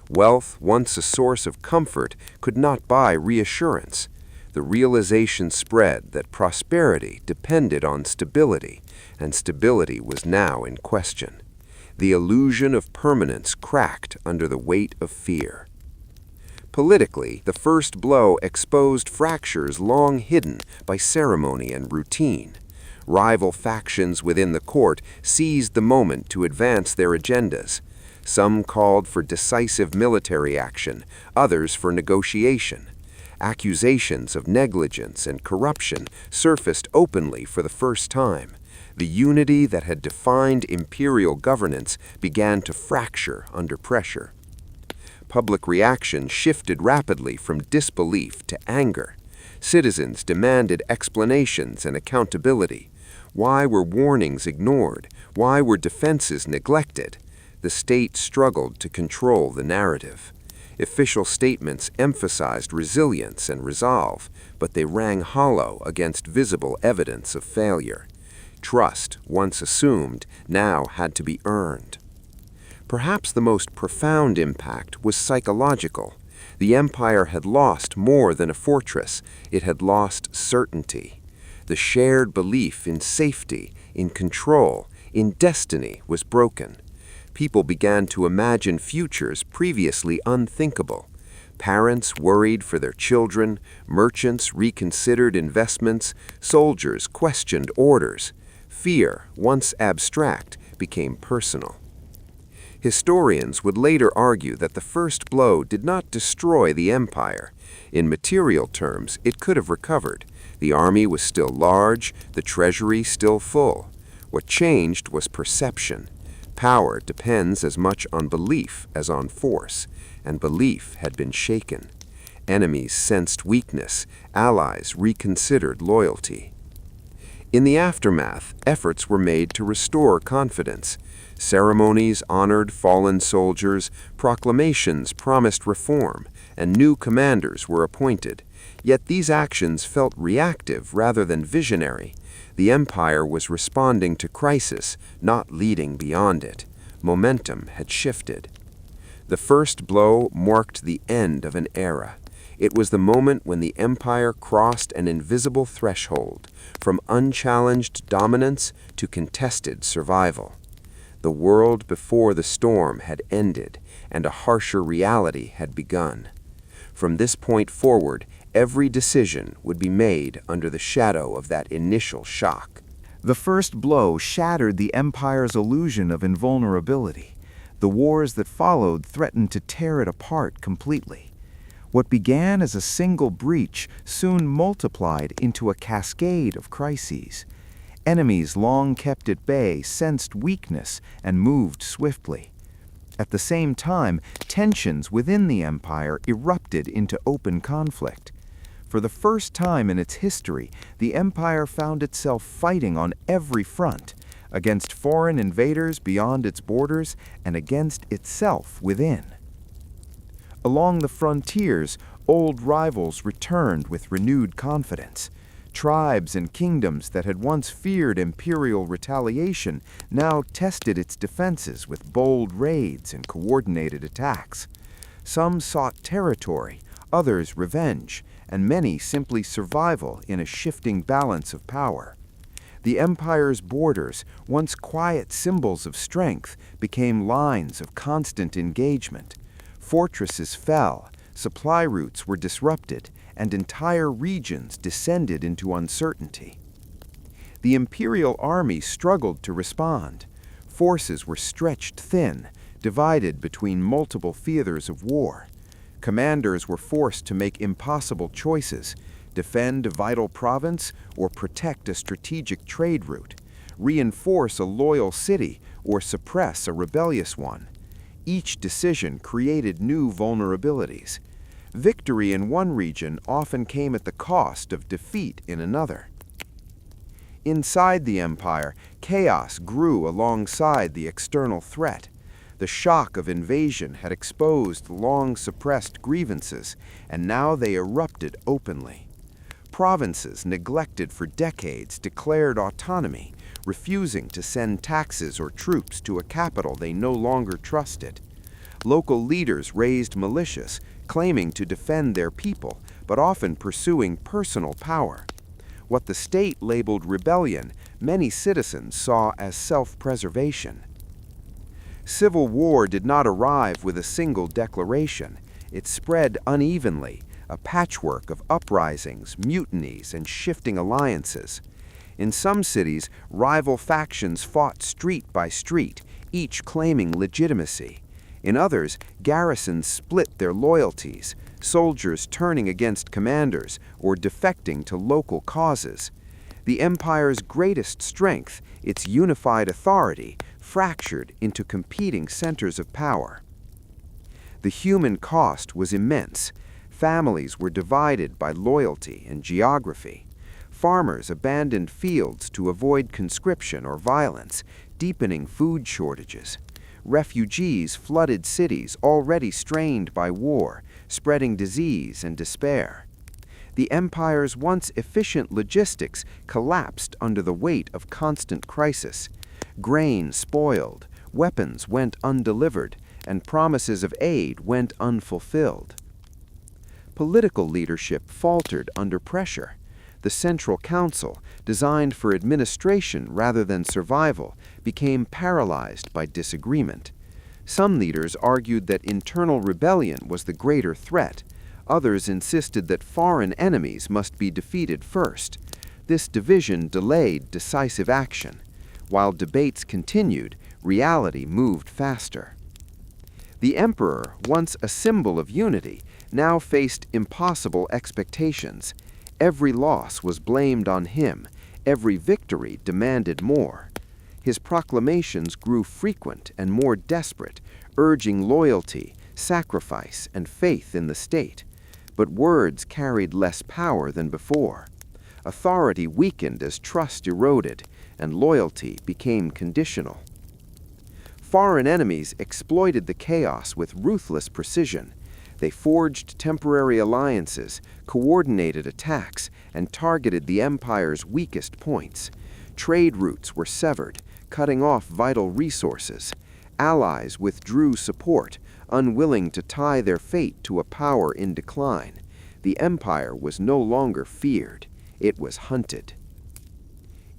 Wealth, once a source of comfort, could not buy reassurance. The realization spread that prosperity depended on stability, and stability was now in question. The illusion of permanence cracked under the weight of fear. Politically, the first blow exposed fractures long hidden by ceremony and routine. Rival factions within the court seized the moment to advance their agendas. Some called for decisive military action, others for negotiation. Accusations of negligence and corruption surfaced openly for the first time. The unity that had defined imperial governance began to fracture under pressure. Public reaction shifted rapidly from disbelief to anger. Citizens demanded explanations and accountability. Why were warnings ignored? Why were defenses neglected? The state struggled to control the narrative. Official statements emphasized resilience and resolve, but they rang hollow against visible evidence of failure. Trust, once assumed, now had to be earned. Perhaps the most profound impact was psychological. The empire had lost more than a fortress. It had lost certainty. The shared belief in safety, in control, in destiny was broken. People began to imagine futures previously unthinkable. Parents worried for their children, merchants reconsidered investments, soldiers questioned orders. Fear, once abstract, became personal. Historians would later argue that the first blow did not destroy the empire. In material terms, it could have recovered. The army was still large, the treasury still full. What changed was perception. Power depends as much on belief as on force, and belief had been shaken. Enemies sensed weakness, allies reconsidered loyalty. In the aftermath, efforts were made to restore confidence. Ceremonies honored fallen soldiers, proclamations promised reform, and new commanders were appointed. Yet these actions felt reactive rather than visionary. The empire was responding to crisis, not leading beyond it. Momentum had shifted. The first blow marked the end of an era. It was the moment when the empire crossed an invisible threshold, from unchallenged dominance to contested survival. The world before the storm had ended, and a harsher reality had begun. From this point forward, every decision would be made under the shadow of that initial shock. The first blow shattered the empire's illusion of invulnerability. The wars that followed threatened to tear it apart completely. What began as a single breach soon multiplied into a cascade of crises. Enemies long kept at bay sensed weakness and moved swiftly. At the same time, tensions within the empire erupted into open conflict. For the first time in its history, the empire found itself fighting on every front, against foreign invaders beyond its borders and against itself within. Along the frontiers, old rivals returned with renewed confidence. Tribes and kingdoms that had once feared imperial retaliation now tested its defenses with bold raids and coordinated attacks. Some sought territory, others revenge, and many simply survival in a shifting balance of power. The empire's borders, once quiet symbols of strength, became lines of constant engagement. Fortresses fell, supply routes were disrupted, and entire regions descended into uncertainty. The imperial army struggled to respond. Forces were stretched thin, divided between multiple theaters of war. Commanders were forced to make impossible choices: defend a vital province or protect a strategic trade route, reinforce a loyal city or suppress a rebellious one. Each decision created new vulnerabilities. Victory in one region often came at the cost of defeat in another. Inside the empire, chaos grew alongside the external threat. The shock of invasion had exposed long-suppressed grievances, and now they erupted openly. Provinces neglected for decades declared autonomy, refusing to send taxes or troops to a capital they no longer trusted. Local leaders raised militias, claiming to defend their people, but often pursuing personal power. What the state labeled rebellion, many citizens saw as self-preservation. Civil war did not arrive with a single declaration. It spread unevenly, a patchwork of uprisings, mutinies, and shifting alliances. In some cities, rival factions fought street by street, each claiming legitimacy. In others, garrisons split their loyalties, soldiers turning against commanders or defecting to local causes. The empire's greatest strength, its unified authority, fractured into competing centers of power. The human cost was immense. Families were divided by loyalty and geography. Farmers abandoned fields to avoid conscription or violence, deepening food shortages. Refugees flooded cities already strained by war, spreading disease and despair. The empire's once efficient logistics collapsed under the weight of constant crisis. Grain spoiled, weapons went undelivered, and promises of aid went unfulfilled. Political leadership faltered under pressure. The Central Council, designed for administration rather than survival, became paralyzed by disagreement. Some leaders argued that internal rebellion was the greater threat. Others insisted that foreign enemies must be defeated first. This division delayed decisive action. While debates continued, reality moved faster. The emperor, once a symbol of unity, now faced impossible expectations. Every loss was blamed on him. Every victory demanded more. His proclamations grew frequent and more desperate, urging loyalty, sacrifice, and faith in the state. But words carried less power than before. Authority weakened as trust eroded, and loyalty became conditional. Foreign enemies exploited the chaos with ruthless precision. They forged temporary alliances, coordinated attacks, and targeted the empire's weakest points. Trade routes were severed, cutting off vital resources. Allies withdrew support, unwilling to tie their fate to a power in decline. The empire was no longer feared. It was hunted.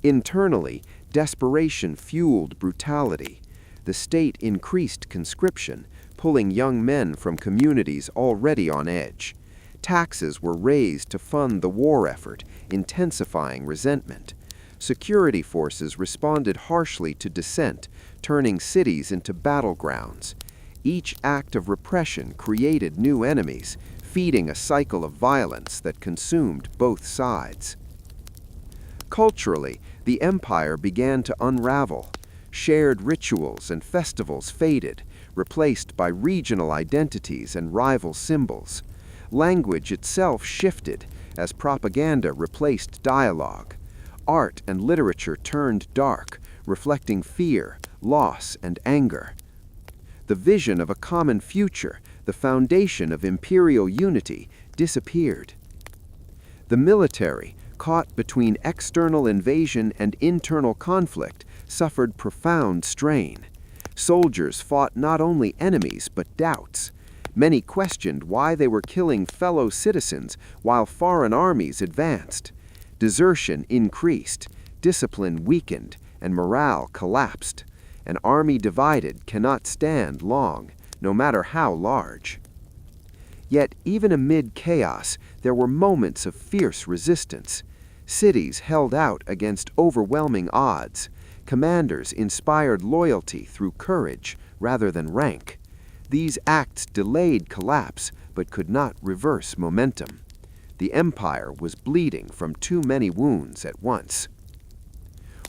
Internally, desperation fueled brutality. The state increased conscription, pulling young men from communities already on edge. Taxes were raised to fund the war effort, intensifying resentment. Security forces responded harshly to dissent, turning cities into battlegrounds. Each act of repression created new enemies, feeding a cycle of violence that consumed both sides. Culturally, the empire began to unravel. Shared rituals and festivals faded, replaced by regional identities and rival symbols. Language itself shifted as propaganda replaced dialogue. Art and literature turned dark, reflecting fear, loss, and anger. The vision of a common future, the foundation of imperial unity, disappeared. The military, caught between external invasion and internal conflict, suffered profound strain. Soldiers fought not only enemies but doubts. Many questioned why they were killing fellow citizens while foreign armies advanced. Desertion increased, discipline weakened, and morale collapsed. An army divided cannot stand long, no matter how large. Yet, even amid chaos, there were moments of fierce resistance. Cities held out against overwhelming odds. Commanders inspired loyalty through courage rather than rank. These acts delayed collapse, but could not reverse momentum. The empire was bleeding from too many wounds at once.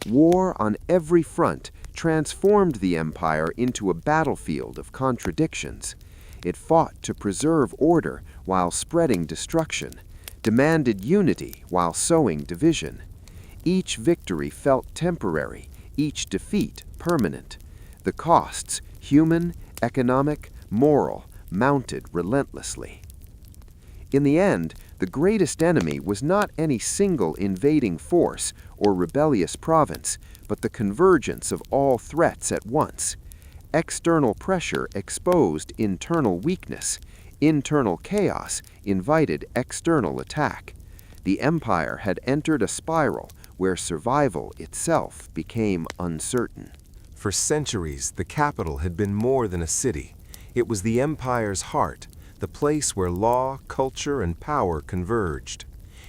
War on every front transformed the empire into a battlefield of contradictions. It fought to preserve order while spreading destruction, demanded unity while sowing division. Each victory felt temporary, each defeat permanent. The costs, human, economic, moral, mounted relentlessly. In the end, the greatest enemy was not any single invading force or rebellious province, but the convergence of all threats at once. External pressure exposed internal weakness. Internal chaos invited external attack. The empire had entered a spiral where survival itself became uncertain. For centuries, the capital had been more than a city. It was the empire's heart, the place where law, culture, and power converged.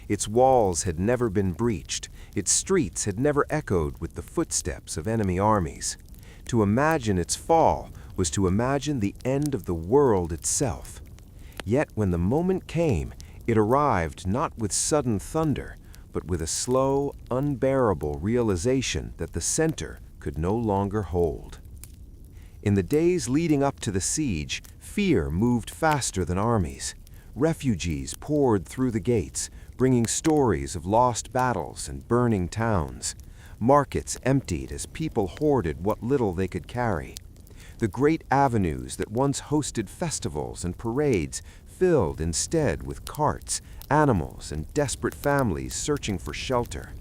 Its walls had never been breached. Its streets had never echoed with the footsteps of enemy armies. To imagine its fall was to imagine the end of the world itself. Yet when the moment came, it arrived not with sudden thunder, but with a slow, unbearable realization that the center could no longer hold. In the days leading up to the siege, fear moved faster than armies. Refugees poured through the gates, bringing stories of lost battles and burning towns. Markets emptied as people hoarded what little they could carry. The great avenues that once hosted festivals and parades filled instead with carts, animals, and desperate families searching for shelter.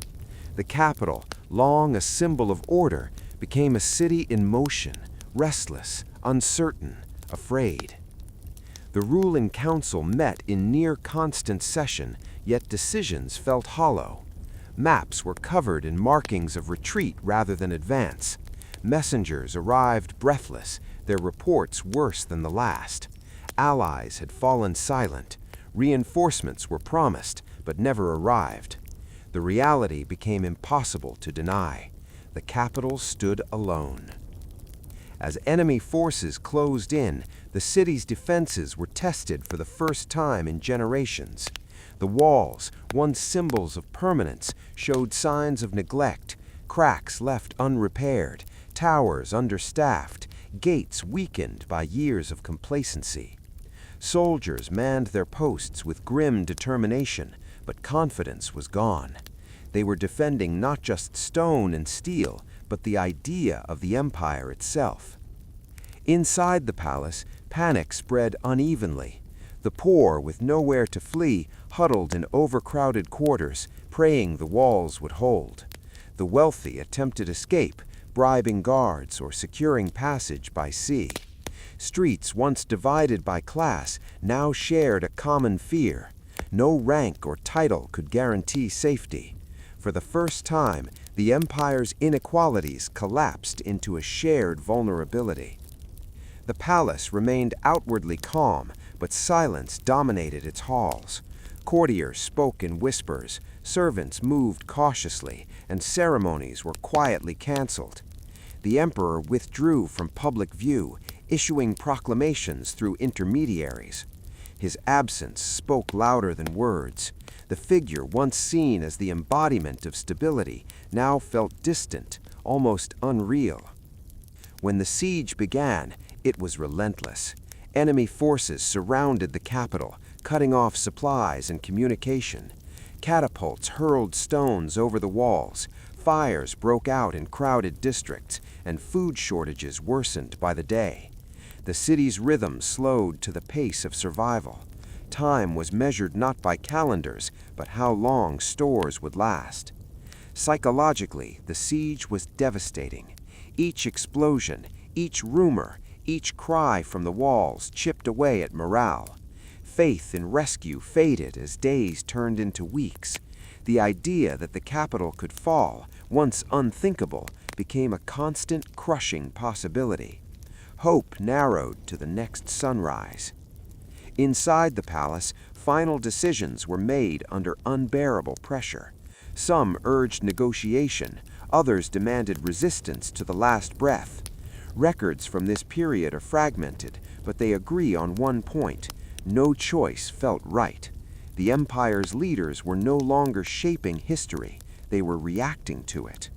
The capital, long a symbol of order, became a city in motion, restless, uncertain, afraid. The ruling council met in near constant session, yet decisions felt hollow. Maps were covered in markings of retreat rather than advance. Messengers arrived breathless, their reports worse than the last. Allies had fallen silent. Reinforcements were promised, but never arrived. The reality became impossible to deny. The capital stood alone. As enemy forces closed in, the city's defenses were tested for the first time in generations. The walls, once symbols of permanence, showed signs of neglect, cracks left unrepaired, towers understaffed, gates weakened by years of complacency. Soldiers manned their posts with grim determination, but confidence was gone. They were defending not just stone and steel, but the idea of the empire itself. Inside the palace, panic spread unevenly. The poor, with nowhere to flee, huddled in overcrowded quarters, praying the walls would hold. The wealthy attempted escape, bribing guards or securing passage by sea. Streets once divided by class now shared a common fear. No rank or title could guarantee safety. For the first time, the empire's inequalities collapsed into a shared vulnerability. The palace remained outwardly calm, but silence dominated its halls. Courtiers spoke in whispers, servants moved cautiously, and ceremonies were quietly canceled. The emperor withdrew from public view, issuing proclamations through intermediaries. His absence spoke louder than words. The figure once seen as the embodiment of stability now felt distant, almost unreal. When the siege began, it was relentless. Enemy forces surrounded the capital, cutting off supplies and communication. Catapults hurled stones over the walls. Fires broke out in crowded districts, and food shortages worsened by the day. The city's rhythm slowed to the pace of survival. Time was measured not by calendars, but how long stores would last. Psychologically, the siege was devastating. Each explosion, each rumor, each cry from the walls chipped away at morale. Faith in rescue faded as days turned into weeks. The idea that the capital could fall, once unthinkable, became a constant, crushing possibility. Hope narrowed to the next sunrise. Inside the palace, final decisions were made under unbearable pressure. Some urged negotiation, others demanded resistance to the last breath. Records from this period are fragmented, but they agree on one point. No choice felt right. The empire's leaders were no longer shaping history, they were reacting to it.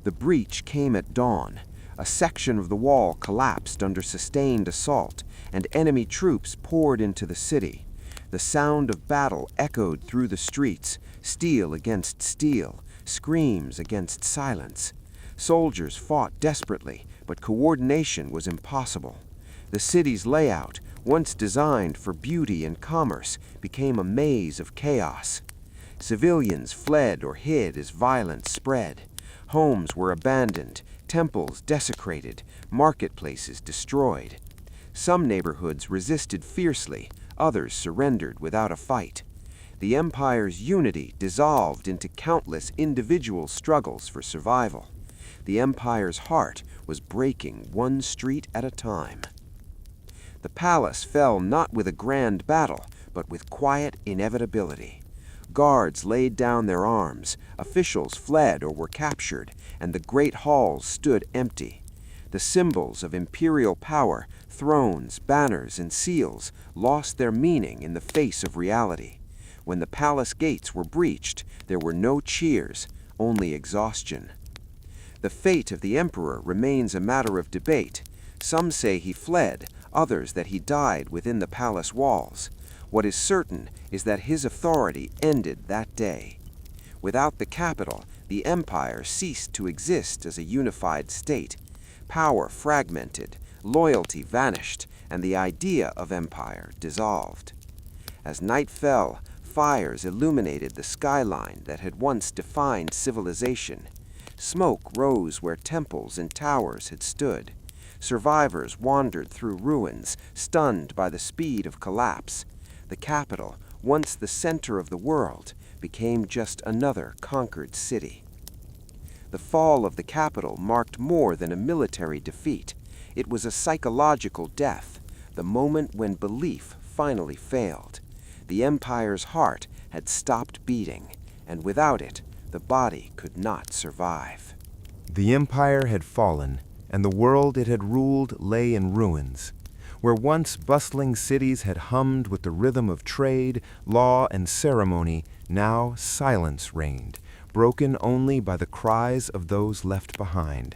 The breach came at dawn. A section of the wall collapsed under sustained assault, and enemy troops poured into the city. The sound of battle echoed through the streets, steel against steel, screams against silence. Soldiers fought desperately, but coordination was impossible. The city's layout, once designed for beauty and commerce, became a maze of chaos. Civilians fled or hid as violence spread. Homes were abandoned, temples desecrated, marketplaces destroyed. Some neighborhoods resisted fiercely, others surrendered without a fight. The empire's unity dissolved into countless individual struggles for survival. The empire's heart was breaking one street at a time. The palace fell not with a grand battle, but with quiet inevitability. Guards laid down their arms, officials fled or were captured, and the great halls stood empty. The symbols of imperial power, thrones, banners, and seals, lost their meaning in the face of reality. When the palace gates were breached, there were no cheers, only exhaustion. The fate of the emperor remains a matter of debate. Some say he fled, others that he died within the palace walls. What is certain is that his authority ended that day. Without the capital, the empire ceased to exist as a unified state. Power fragmented, loyalty vanished, and the idea of empire dissolved. As night fell, fires illuminated the skyline that had once defined civilization. Smoke rose where temples and towers had stood. Survivors wandered through ruins, stunned by the speed of collapse. The capital, once the center of the world, became just another conquered city. The fall of the capital marked more than a military defeat. It was a psychological death, the moment when belief finally failed. The empire's heart had stopped beating, and without it, the body could not survive. The empire had fallen, and the world it had ruled lay in ruins. Where once bustling cities had hummed with the rhythm of trade, law, and ceremony, now silence reigned, broken only by the cries of those left behind.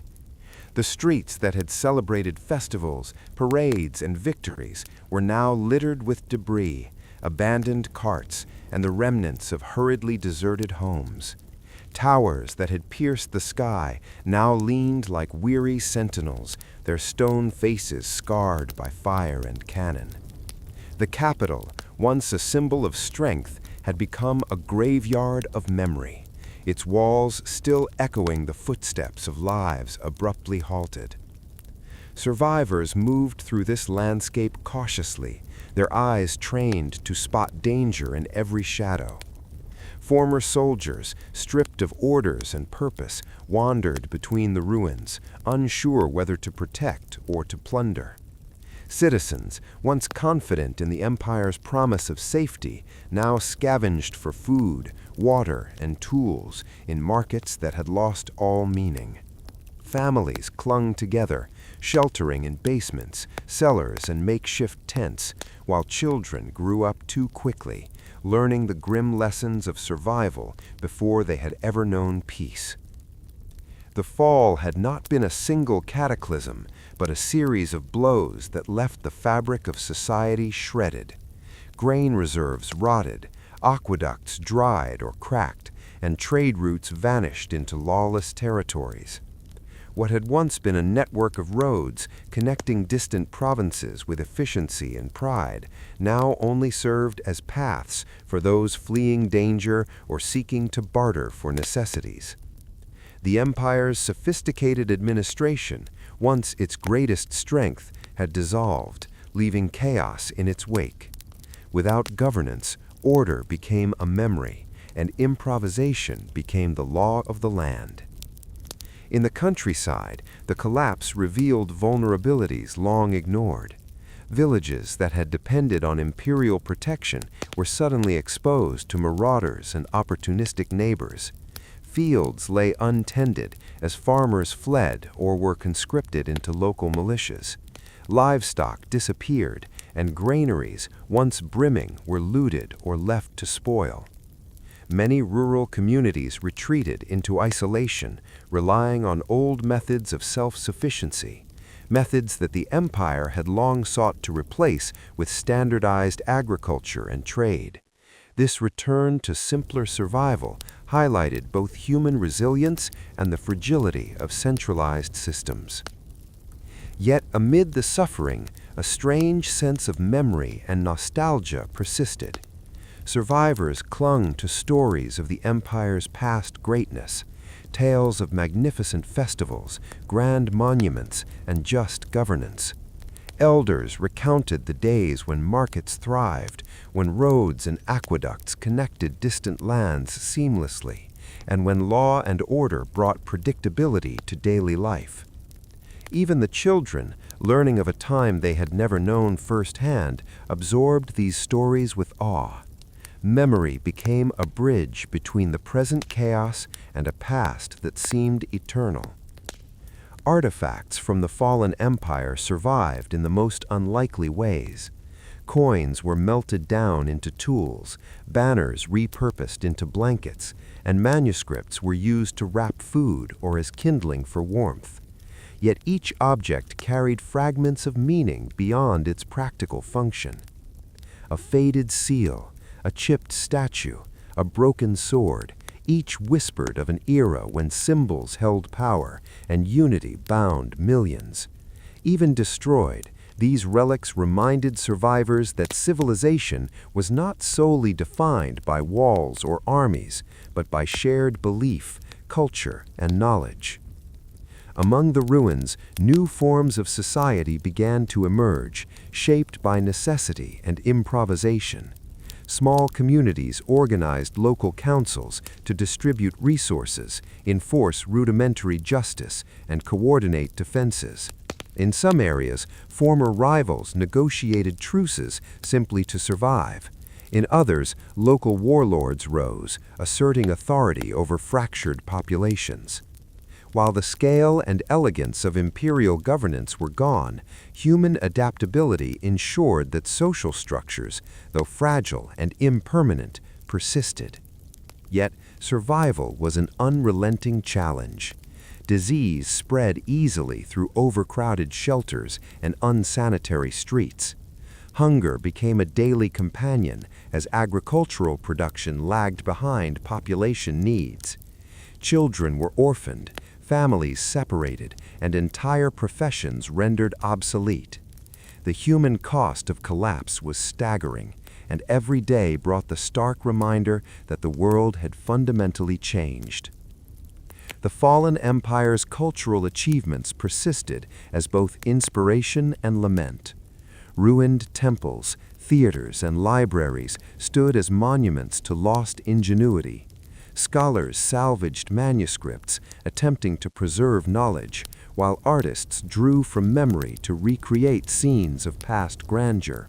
The streets that had celebrated festivals, parades, and victories were now littered with debris, abandoned carts, and the remnants of hurriedly deserted homes. Towers that had pierced the sky now leaned like weary sentinels, their stone faces scarred by fire and cannon. The capital, once a symbol of strength, had become a graveyard of memory, its walls still echoing the footsteps of lives abruptly halted. Survivors moved through this landscape cautiously, their eyes trained to spot danger in every shadow. Former soldiers, stripped of orders and purpose, wandered between the ruins, unsure whether to protect or to plunder. Citizens, once confident in the empire's promise of safety, now scavenged for food, water, and tools in markets that had lost all meaning. Families clung together, sheltering in basements, cellars, and makeshift tents, while children grew up too quickly, learning the grim lessons of survival before they had ever known peace. The fall had not been a single cataclysm, but a series of blows that left the fabric of society shredded. Grain reserves rotted, aqueducts dried or cracked, and trade routes vanished into lawless territories. What had once been a network of roads connecting distant provinces with efficiency and pride now only served as paths for those fleeing danger or seeking to barter for necessities. The empire's sophisticated administration, once its greatest strength, had dissolved, leaving chaos in its wake. Without governance, order became a memory, and improvisation became the law of the land. In the countryside, the collapse revealed vulnerabilities long ignored. Villages that had depended on imperial protection were suddenly exposed to marauders and opportunistic neighbors. Fields lay untended as farmers fled or were conscripted into local militias. Livestock disappeared, and granaries, once brimming, were looted or left to spoil. Many rural communities retreated into isolation, relying on old methods of self-sufficiency, methods that the empire had long sought to replace with standardized agriculture and trade. This return to simpler survival highlighted both human resilience and the fragility of centralized systems. Yet amid the suffering, a strange sense of memory and nostalgia persisted. Survivors clung to stories of the empire's past greatness, tales of magnificent festivals, grand monuments, and just governance. Elders recounted the days when markets thrived, when roads and aqueducts connected distant lands seamlessly, and when law and order brought predictability to daily life. Even the children, learning of a time they had never known firsthand, absorbed these stories with awe. Memory became a bridge between the present chaos and a past that seemed eternal. Artifacts from the fallen empire survived in the most unlikely ways. Coins were melted down into tools, banners repurposed into blankets, and manuscripts were used to wrap food or as kindling for warmth. Yet each object carried fragments of meaning beyond its practical function. A faded seal, a chipped statue, a broken sword, each whispered of an era when symbols held power and unity bound millions. Even destroyed, these relics reminded survivors that civilization was not solely defined by walls or armies, but by shared belief, culture, and knowledge. Among the ruins, new forms of society began to emerge, shaped by necessity and improvisation. Small communities organized local councils to distribute resources, enforce rudimentary justice, and coordinate defenses. In some areas, former rivals negotiated truces simply to survive. In others, local warlords rose, asserting authority over fractured populations. While the scale and elegance of imperial governance were gone, human adaptability ensured that social structures, though fragile and impermanent, persisted. Yet, survival was an unrelenting challenge. Disease spread easily through overcrowded shelters and unsanitary streets. Hunger became a daily companion as agricultural production lagged behind population needs. Children were orphaned, families separated, and entire professions rendered obsolete. The human cost of collapse was staggering, and every day brought the stark reminder that the world had fundamentally changed. The fallen empire's cultural achievements persisted as both inspiration and lament. Ruined temples, theaters, and libraries stood as monuments to lost ingenuity. Scholars salvaged manuscripts, attempting to preserve knowledge, while artists drew from memory to recreate scenes of past grandeur.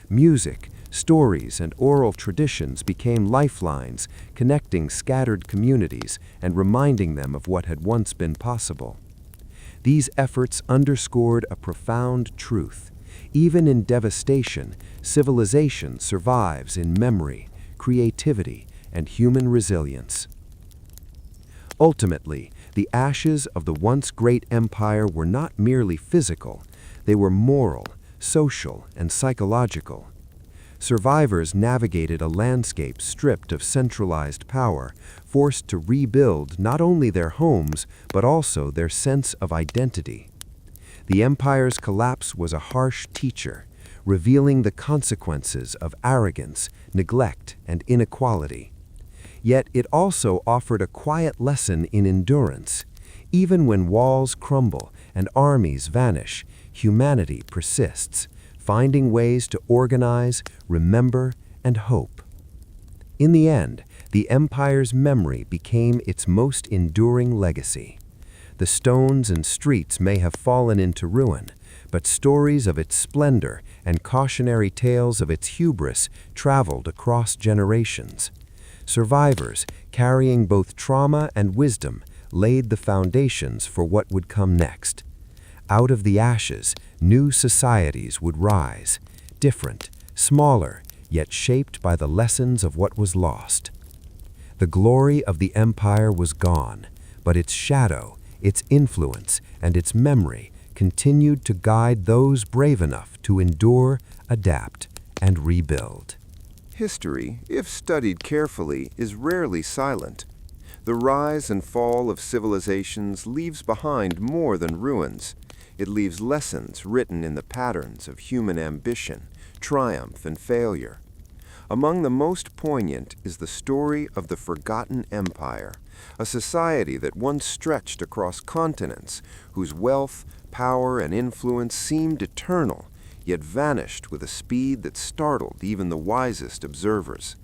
Music, stories, and oral traditions became lifelines, connecting scattered communities and reminding them of what had once been possible. These efforts underscored a profound truth. Even in devastation, civilization survives in memory, creativity, and human resilience. Ultimately, the ashes of the once great empire were not merely physical, they were moral, social, and psychological. Survivors navigated a landscape stripped of centralized power, forced to rebuild not only their homes, but also their sense of identity. The empire's collapse was a harsh teacher, revealing the consequences of arrogance, neglect, and inequality. Yet it also offered a quiet lesson in endurance. Even when walls crumble and armies vanish, humanity persists, finding ways to organize, remember, and hope. In the end, the empire's memory became its most enduring legacy. The stones and streets may have fallen into ruin, but stories of its splendor and cautionary tales of its hubris traveled across generations. Survivors, carrying both trauma and wisdom, laid the foundations for what would come next. Out of the ashes, new societies would rise, different, smaller, yet shaped by the lessons of what was lost. The glory of the empire was gone, but its shadow, its influence, and its memory continued to guide those brave enough to endure, adapt, and rebuild. History, if studied carefully, is rarely silent. The rise and fall of civilizations leaves behind more than ruins. It leaves lessons written in the patterns of human ambition, triumph, and failure. Among the most poignant is the story of the Forgotten Empire, a society that once stretched across continents, whose wealth, power, and influence seemed eternal, yet vanished with a speed that startled even the wisest observers.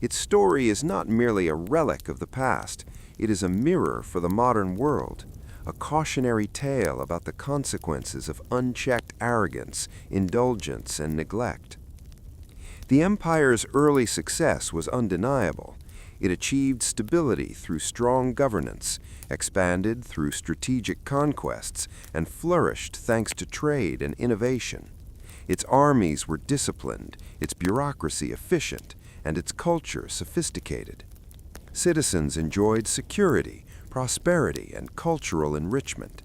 Its story is not merely a relic of the past, it is a mirror for the modern world, a cautionary tale about the consequences of unchecked arrogance, indulgence, and neglect. The empire's early success was undeniable. It achieved stability through strong governance, expanded through strategic conquests, and flourished thanks to trade and innovation. Its armies were disciplined, its bureaucracy efficient, and its culture sophisticated. Citizens enjoyed security, prosperity, and cultural enrichment.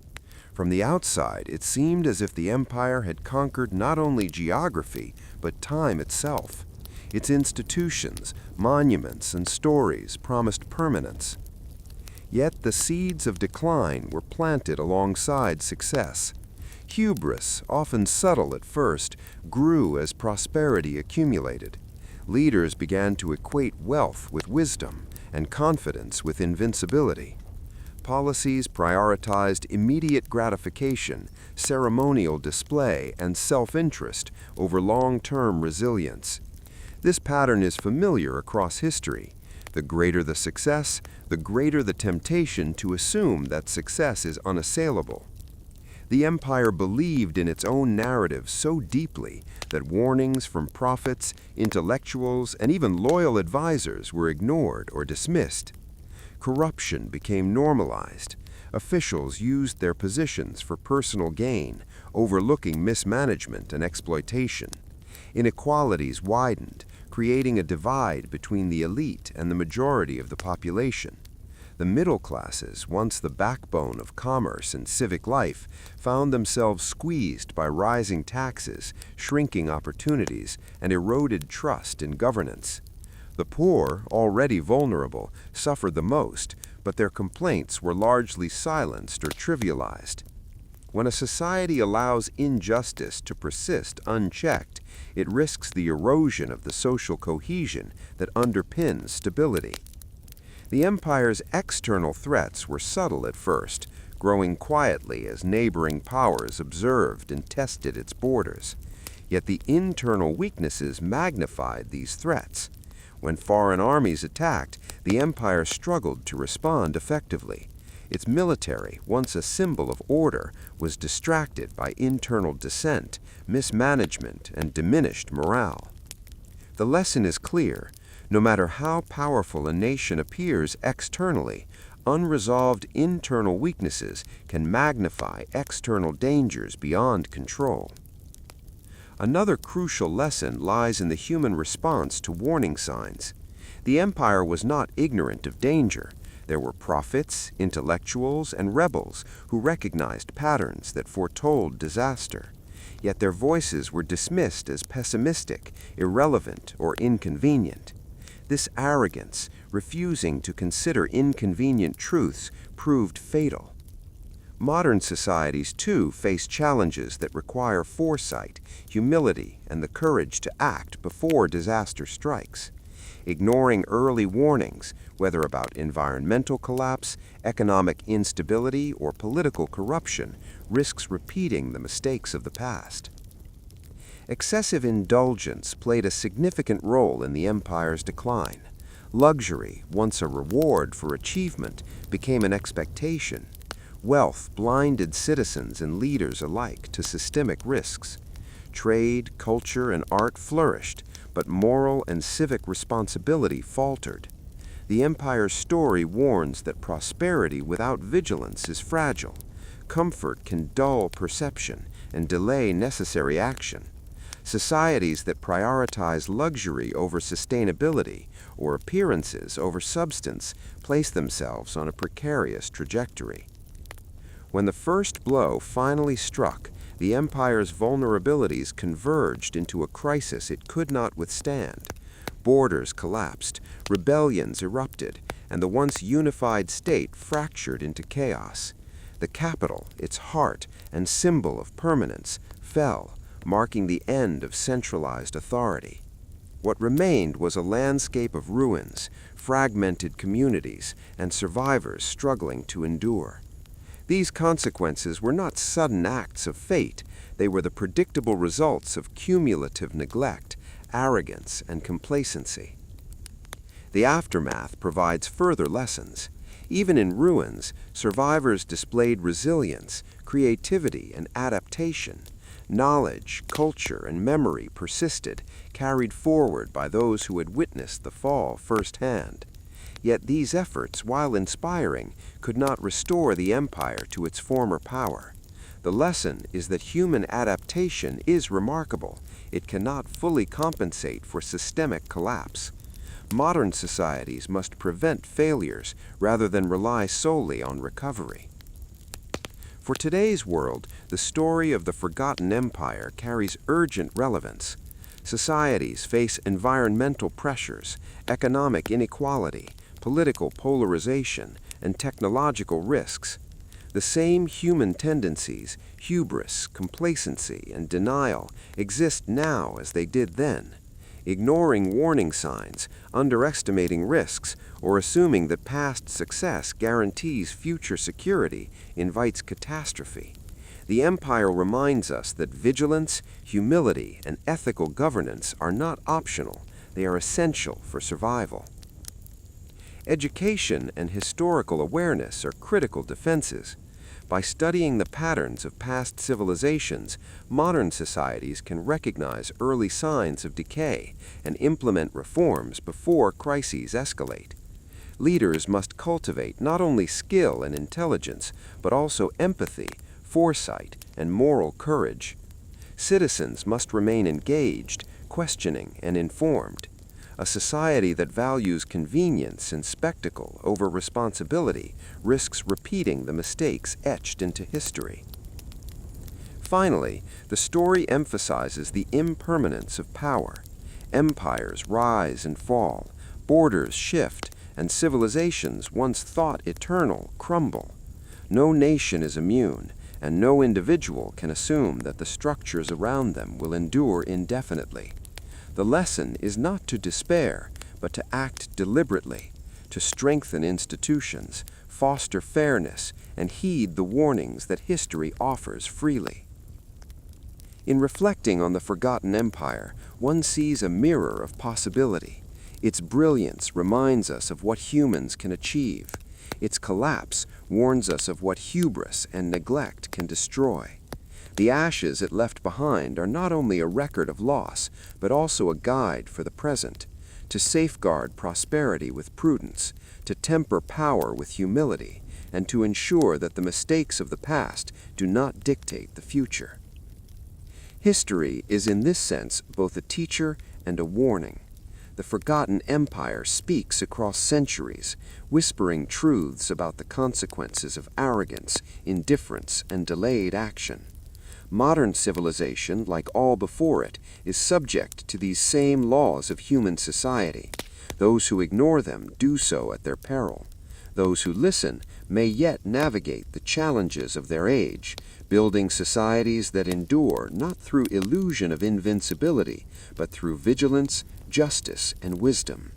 From the outside, it seemed as if the empire had conquered not only geography, but time itself. Its institutions, monuments, and stories promised permanence. Yet the seeds of decline were planted alongside success. Hubris, often subtle at first, grew as prosperity accumulated. Leaders began to equate wealth with wisdom and confidence with invincibility. Policies prioritized immediate gratification, ceremonial display, and self-interest over long-term resilience. This pattern is familiar across history. The greater the success, the greater the temptation to assume that success is unassailable. The empire believed in its own narrative so deeply that warnings from prophets, intellectuals, and even loyal advisors were ignored or dismissed. Corruption became normalized. Officials used their positions for personal gain, overlooking mismanagement and exploitation. Inequalities widened, creating a divide between the elite and the majority of the population. The middle classes, once the backbone of commerce and civic life, found themselves squeezed by rising taxes, shrinking opportunities, and eroded trust in governance. The poor, already vulnerable, suffered the most, but their complaints were largely silenced or trivialized. When a society allows injustice to persist unchecked, it risks the erosion of the social cohesion that underpins stability. The empire's external threats were subtle at first, growing quietly as neighboring powers observed and tested its borders. Yet the internal weaknesses magnified these threats. When foreign armies attacked, the empire struggled to respond effectively. Its military, once a symbol of order, was distracted by internal dissent, mismanagement, and diminished morale. The lesson is clear. No matter how powerful a nation appears externally, unresolved internal weaknesses can magnify external dangers beyond control. Another crucial lesson lies in the human response to warning signs. The empire was not ignorant of danger. There were prophets, intellectuals, and rebels who recognized patterns that foretold disaster. Yet their voices were dismissed as pessimistic, irrelevant, or inconvenient. This arrogance, refusing to consider inconvenient truths, proved fatal. Modern societies, too, face challenges that require foresight, humility, and the courage to act before disaster strikes. Ignoring early warnings, whether about environmental collapse, economic instability, or political corruption, risks repeating the mistakes of the past. Excessive indulgence played a significant role in the empire's decline. Luxury, once a reward for achievement, became an expectation. Wealth blinded citizens and leaders alike to systemic risks. Trade, culture, and art flourished, but moral and civic responsibility faltered. The empire's story warns that prosperity without vigilance is fragile. Comfort can dull perception and delay necessary action. Societies that prioritize luxury over sustainability or appearances over substance place themselves on a precarious trajectory. When the first blow finally struck, the empire's vulnerabilities converged into a crisis it could not withstand. Borders collapsed, rebellions erupted, and the once unified state fractured into chaos. The capital, its heart and symbol of permanence, fell, marking the end of centralized authority. What remained was a landscape of ruins, fragmented communities, and survivors struggling to endure. These consequences were not sudden acts of fate, they were the predictable results of cumulative neglect, arrogance, and complacency. The aftermath provides further lessons. Even in ruins, survivors displayed resilience, creativity, and adaptation. Knowledge, culture, and memory persisted, carried forward by those who had witnessed the fall firsthand. Yet these efforts, while inspiring, could not restore the empire to its former power. The lesson is that human adaptation is remarkable. It cannot fully compensate for systemic collapse. Modern societies must prevent failures rather than rely solely on recovery. For today's world, the story of the forgotten empire carries urgent relevance. Societies face environmental pressures, economic inequality, political polarization, and technological risks. The same human tendencies, hubris, complacency, and denial, exist now as they did then. Ignoring warning signs, underestimating risks, or assuming that past success guarantees future security invites catastrophe. The empire reminds us that vigilance, humility, and ethical governance are not optional, they are essential for survival. Education and historical awareness are critical defenses. By studying the patterns of past civilizations, modern societies can recognize early signs of decay and implement reforms before crises escalate. Leaders must cultivate not only skill and intelligence, but also empathy, foresight, and moral courage. Citizens must remain engaged, questioning, and informed. A society that values convenience and spectacle over responsibility risks repeating the mistakes etched into history. Finally, the story emphasizes the impermanence of power. Empires rise and fall, borders shift, and civilizations once thought eternal crumble. No nation is immune, and no individual can assume that the structures around them will endure indefinitely. The lesson is not to despair, but to act deliberately, to strengthen institutions, foster fairness, and heed the warnings that history offers freely. In reflecting on the forgotten empire, one sees a mirror of possibility. Its brilliance reminds us of what humans can achieve. Its collapse warns us of what hubris and neglect can destroy. The ashes it left behind are not only a record of loss, but also a guide for the present, to safeguard prosperity with prudence, to temper power with humility, and to ensure that the mistakes of the past do not dictate the future. History is in this sense both a teacher and a warning. The forgotten empire speaks across centuries, whispering truths about the consequences of arrogance, indifference, and delayed action. Modern civilization, like all before it, is subject to these same laws of human society. Those who ignore them do so at their peril. Those who listen may yet navigate the challenges of their age, building societies that endure not through illusion of invincibility, but through vigilance, justice, and wisdom.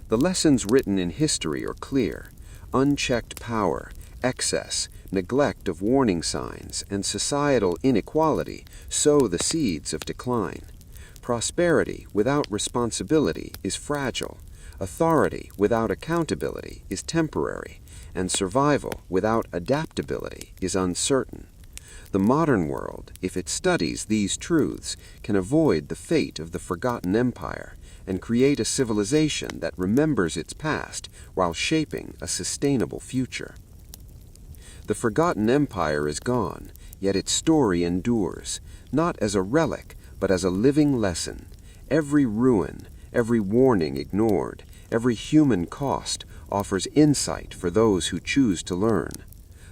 The lessons written in history are clear. Unchecked power, excess, neglect of warning signs, and societal inequality sow the seeds of decline. Prosperity without responsibility is fragile. Authority without accountability is temporary, and survival without adaptability is uncertain. The modern world, if it studies these truths, can avoid the fate of the forgotten empire and create a civilization that remembers its past while shaping a sustainable future. The forgotten empire is gone, yet its story endures, not as a relic, but as a living lesson. Every ruin, every warning ignored, every human cost offers insight for those who choose to learn.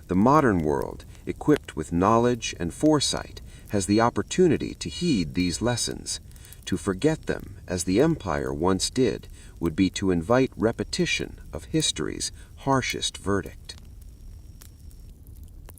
The modern world, equipped with knowledge and foresight, has the opportunity to heed these lessons. To forget them, as the empire once did, would be to invite repetition of history's harshest verdict.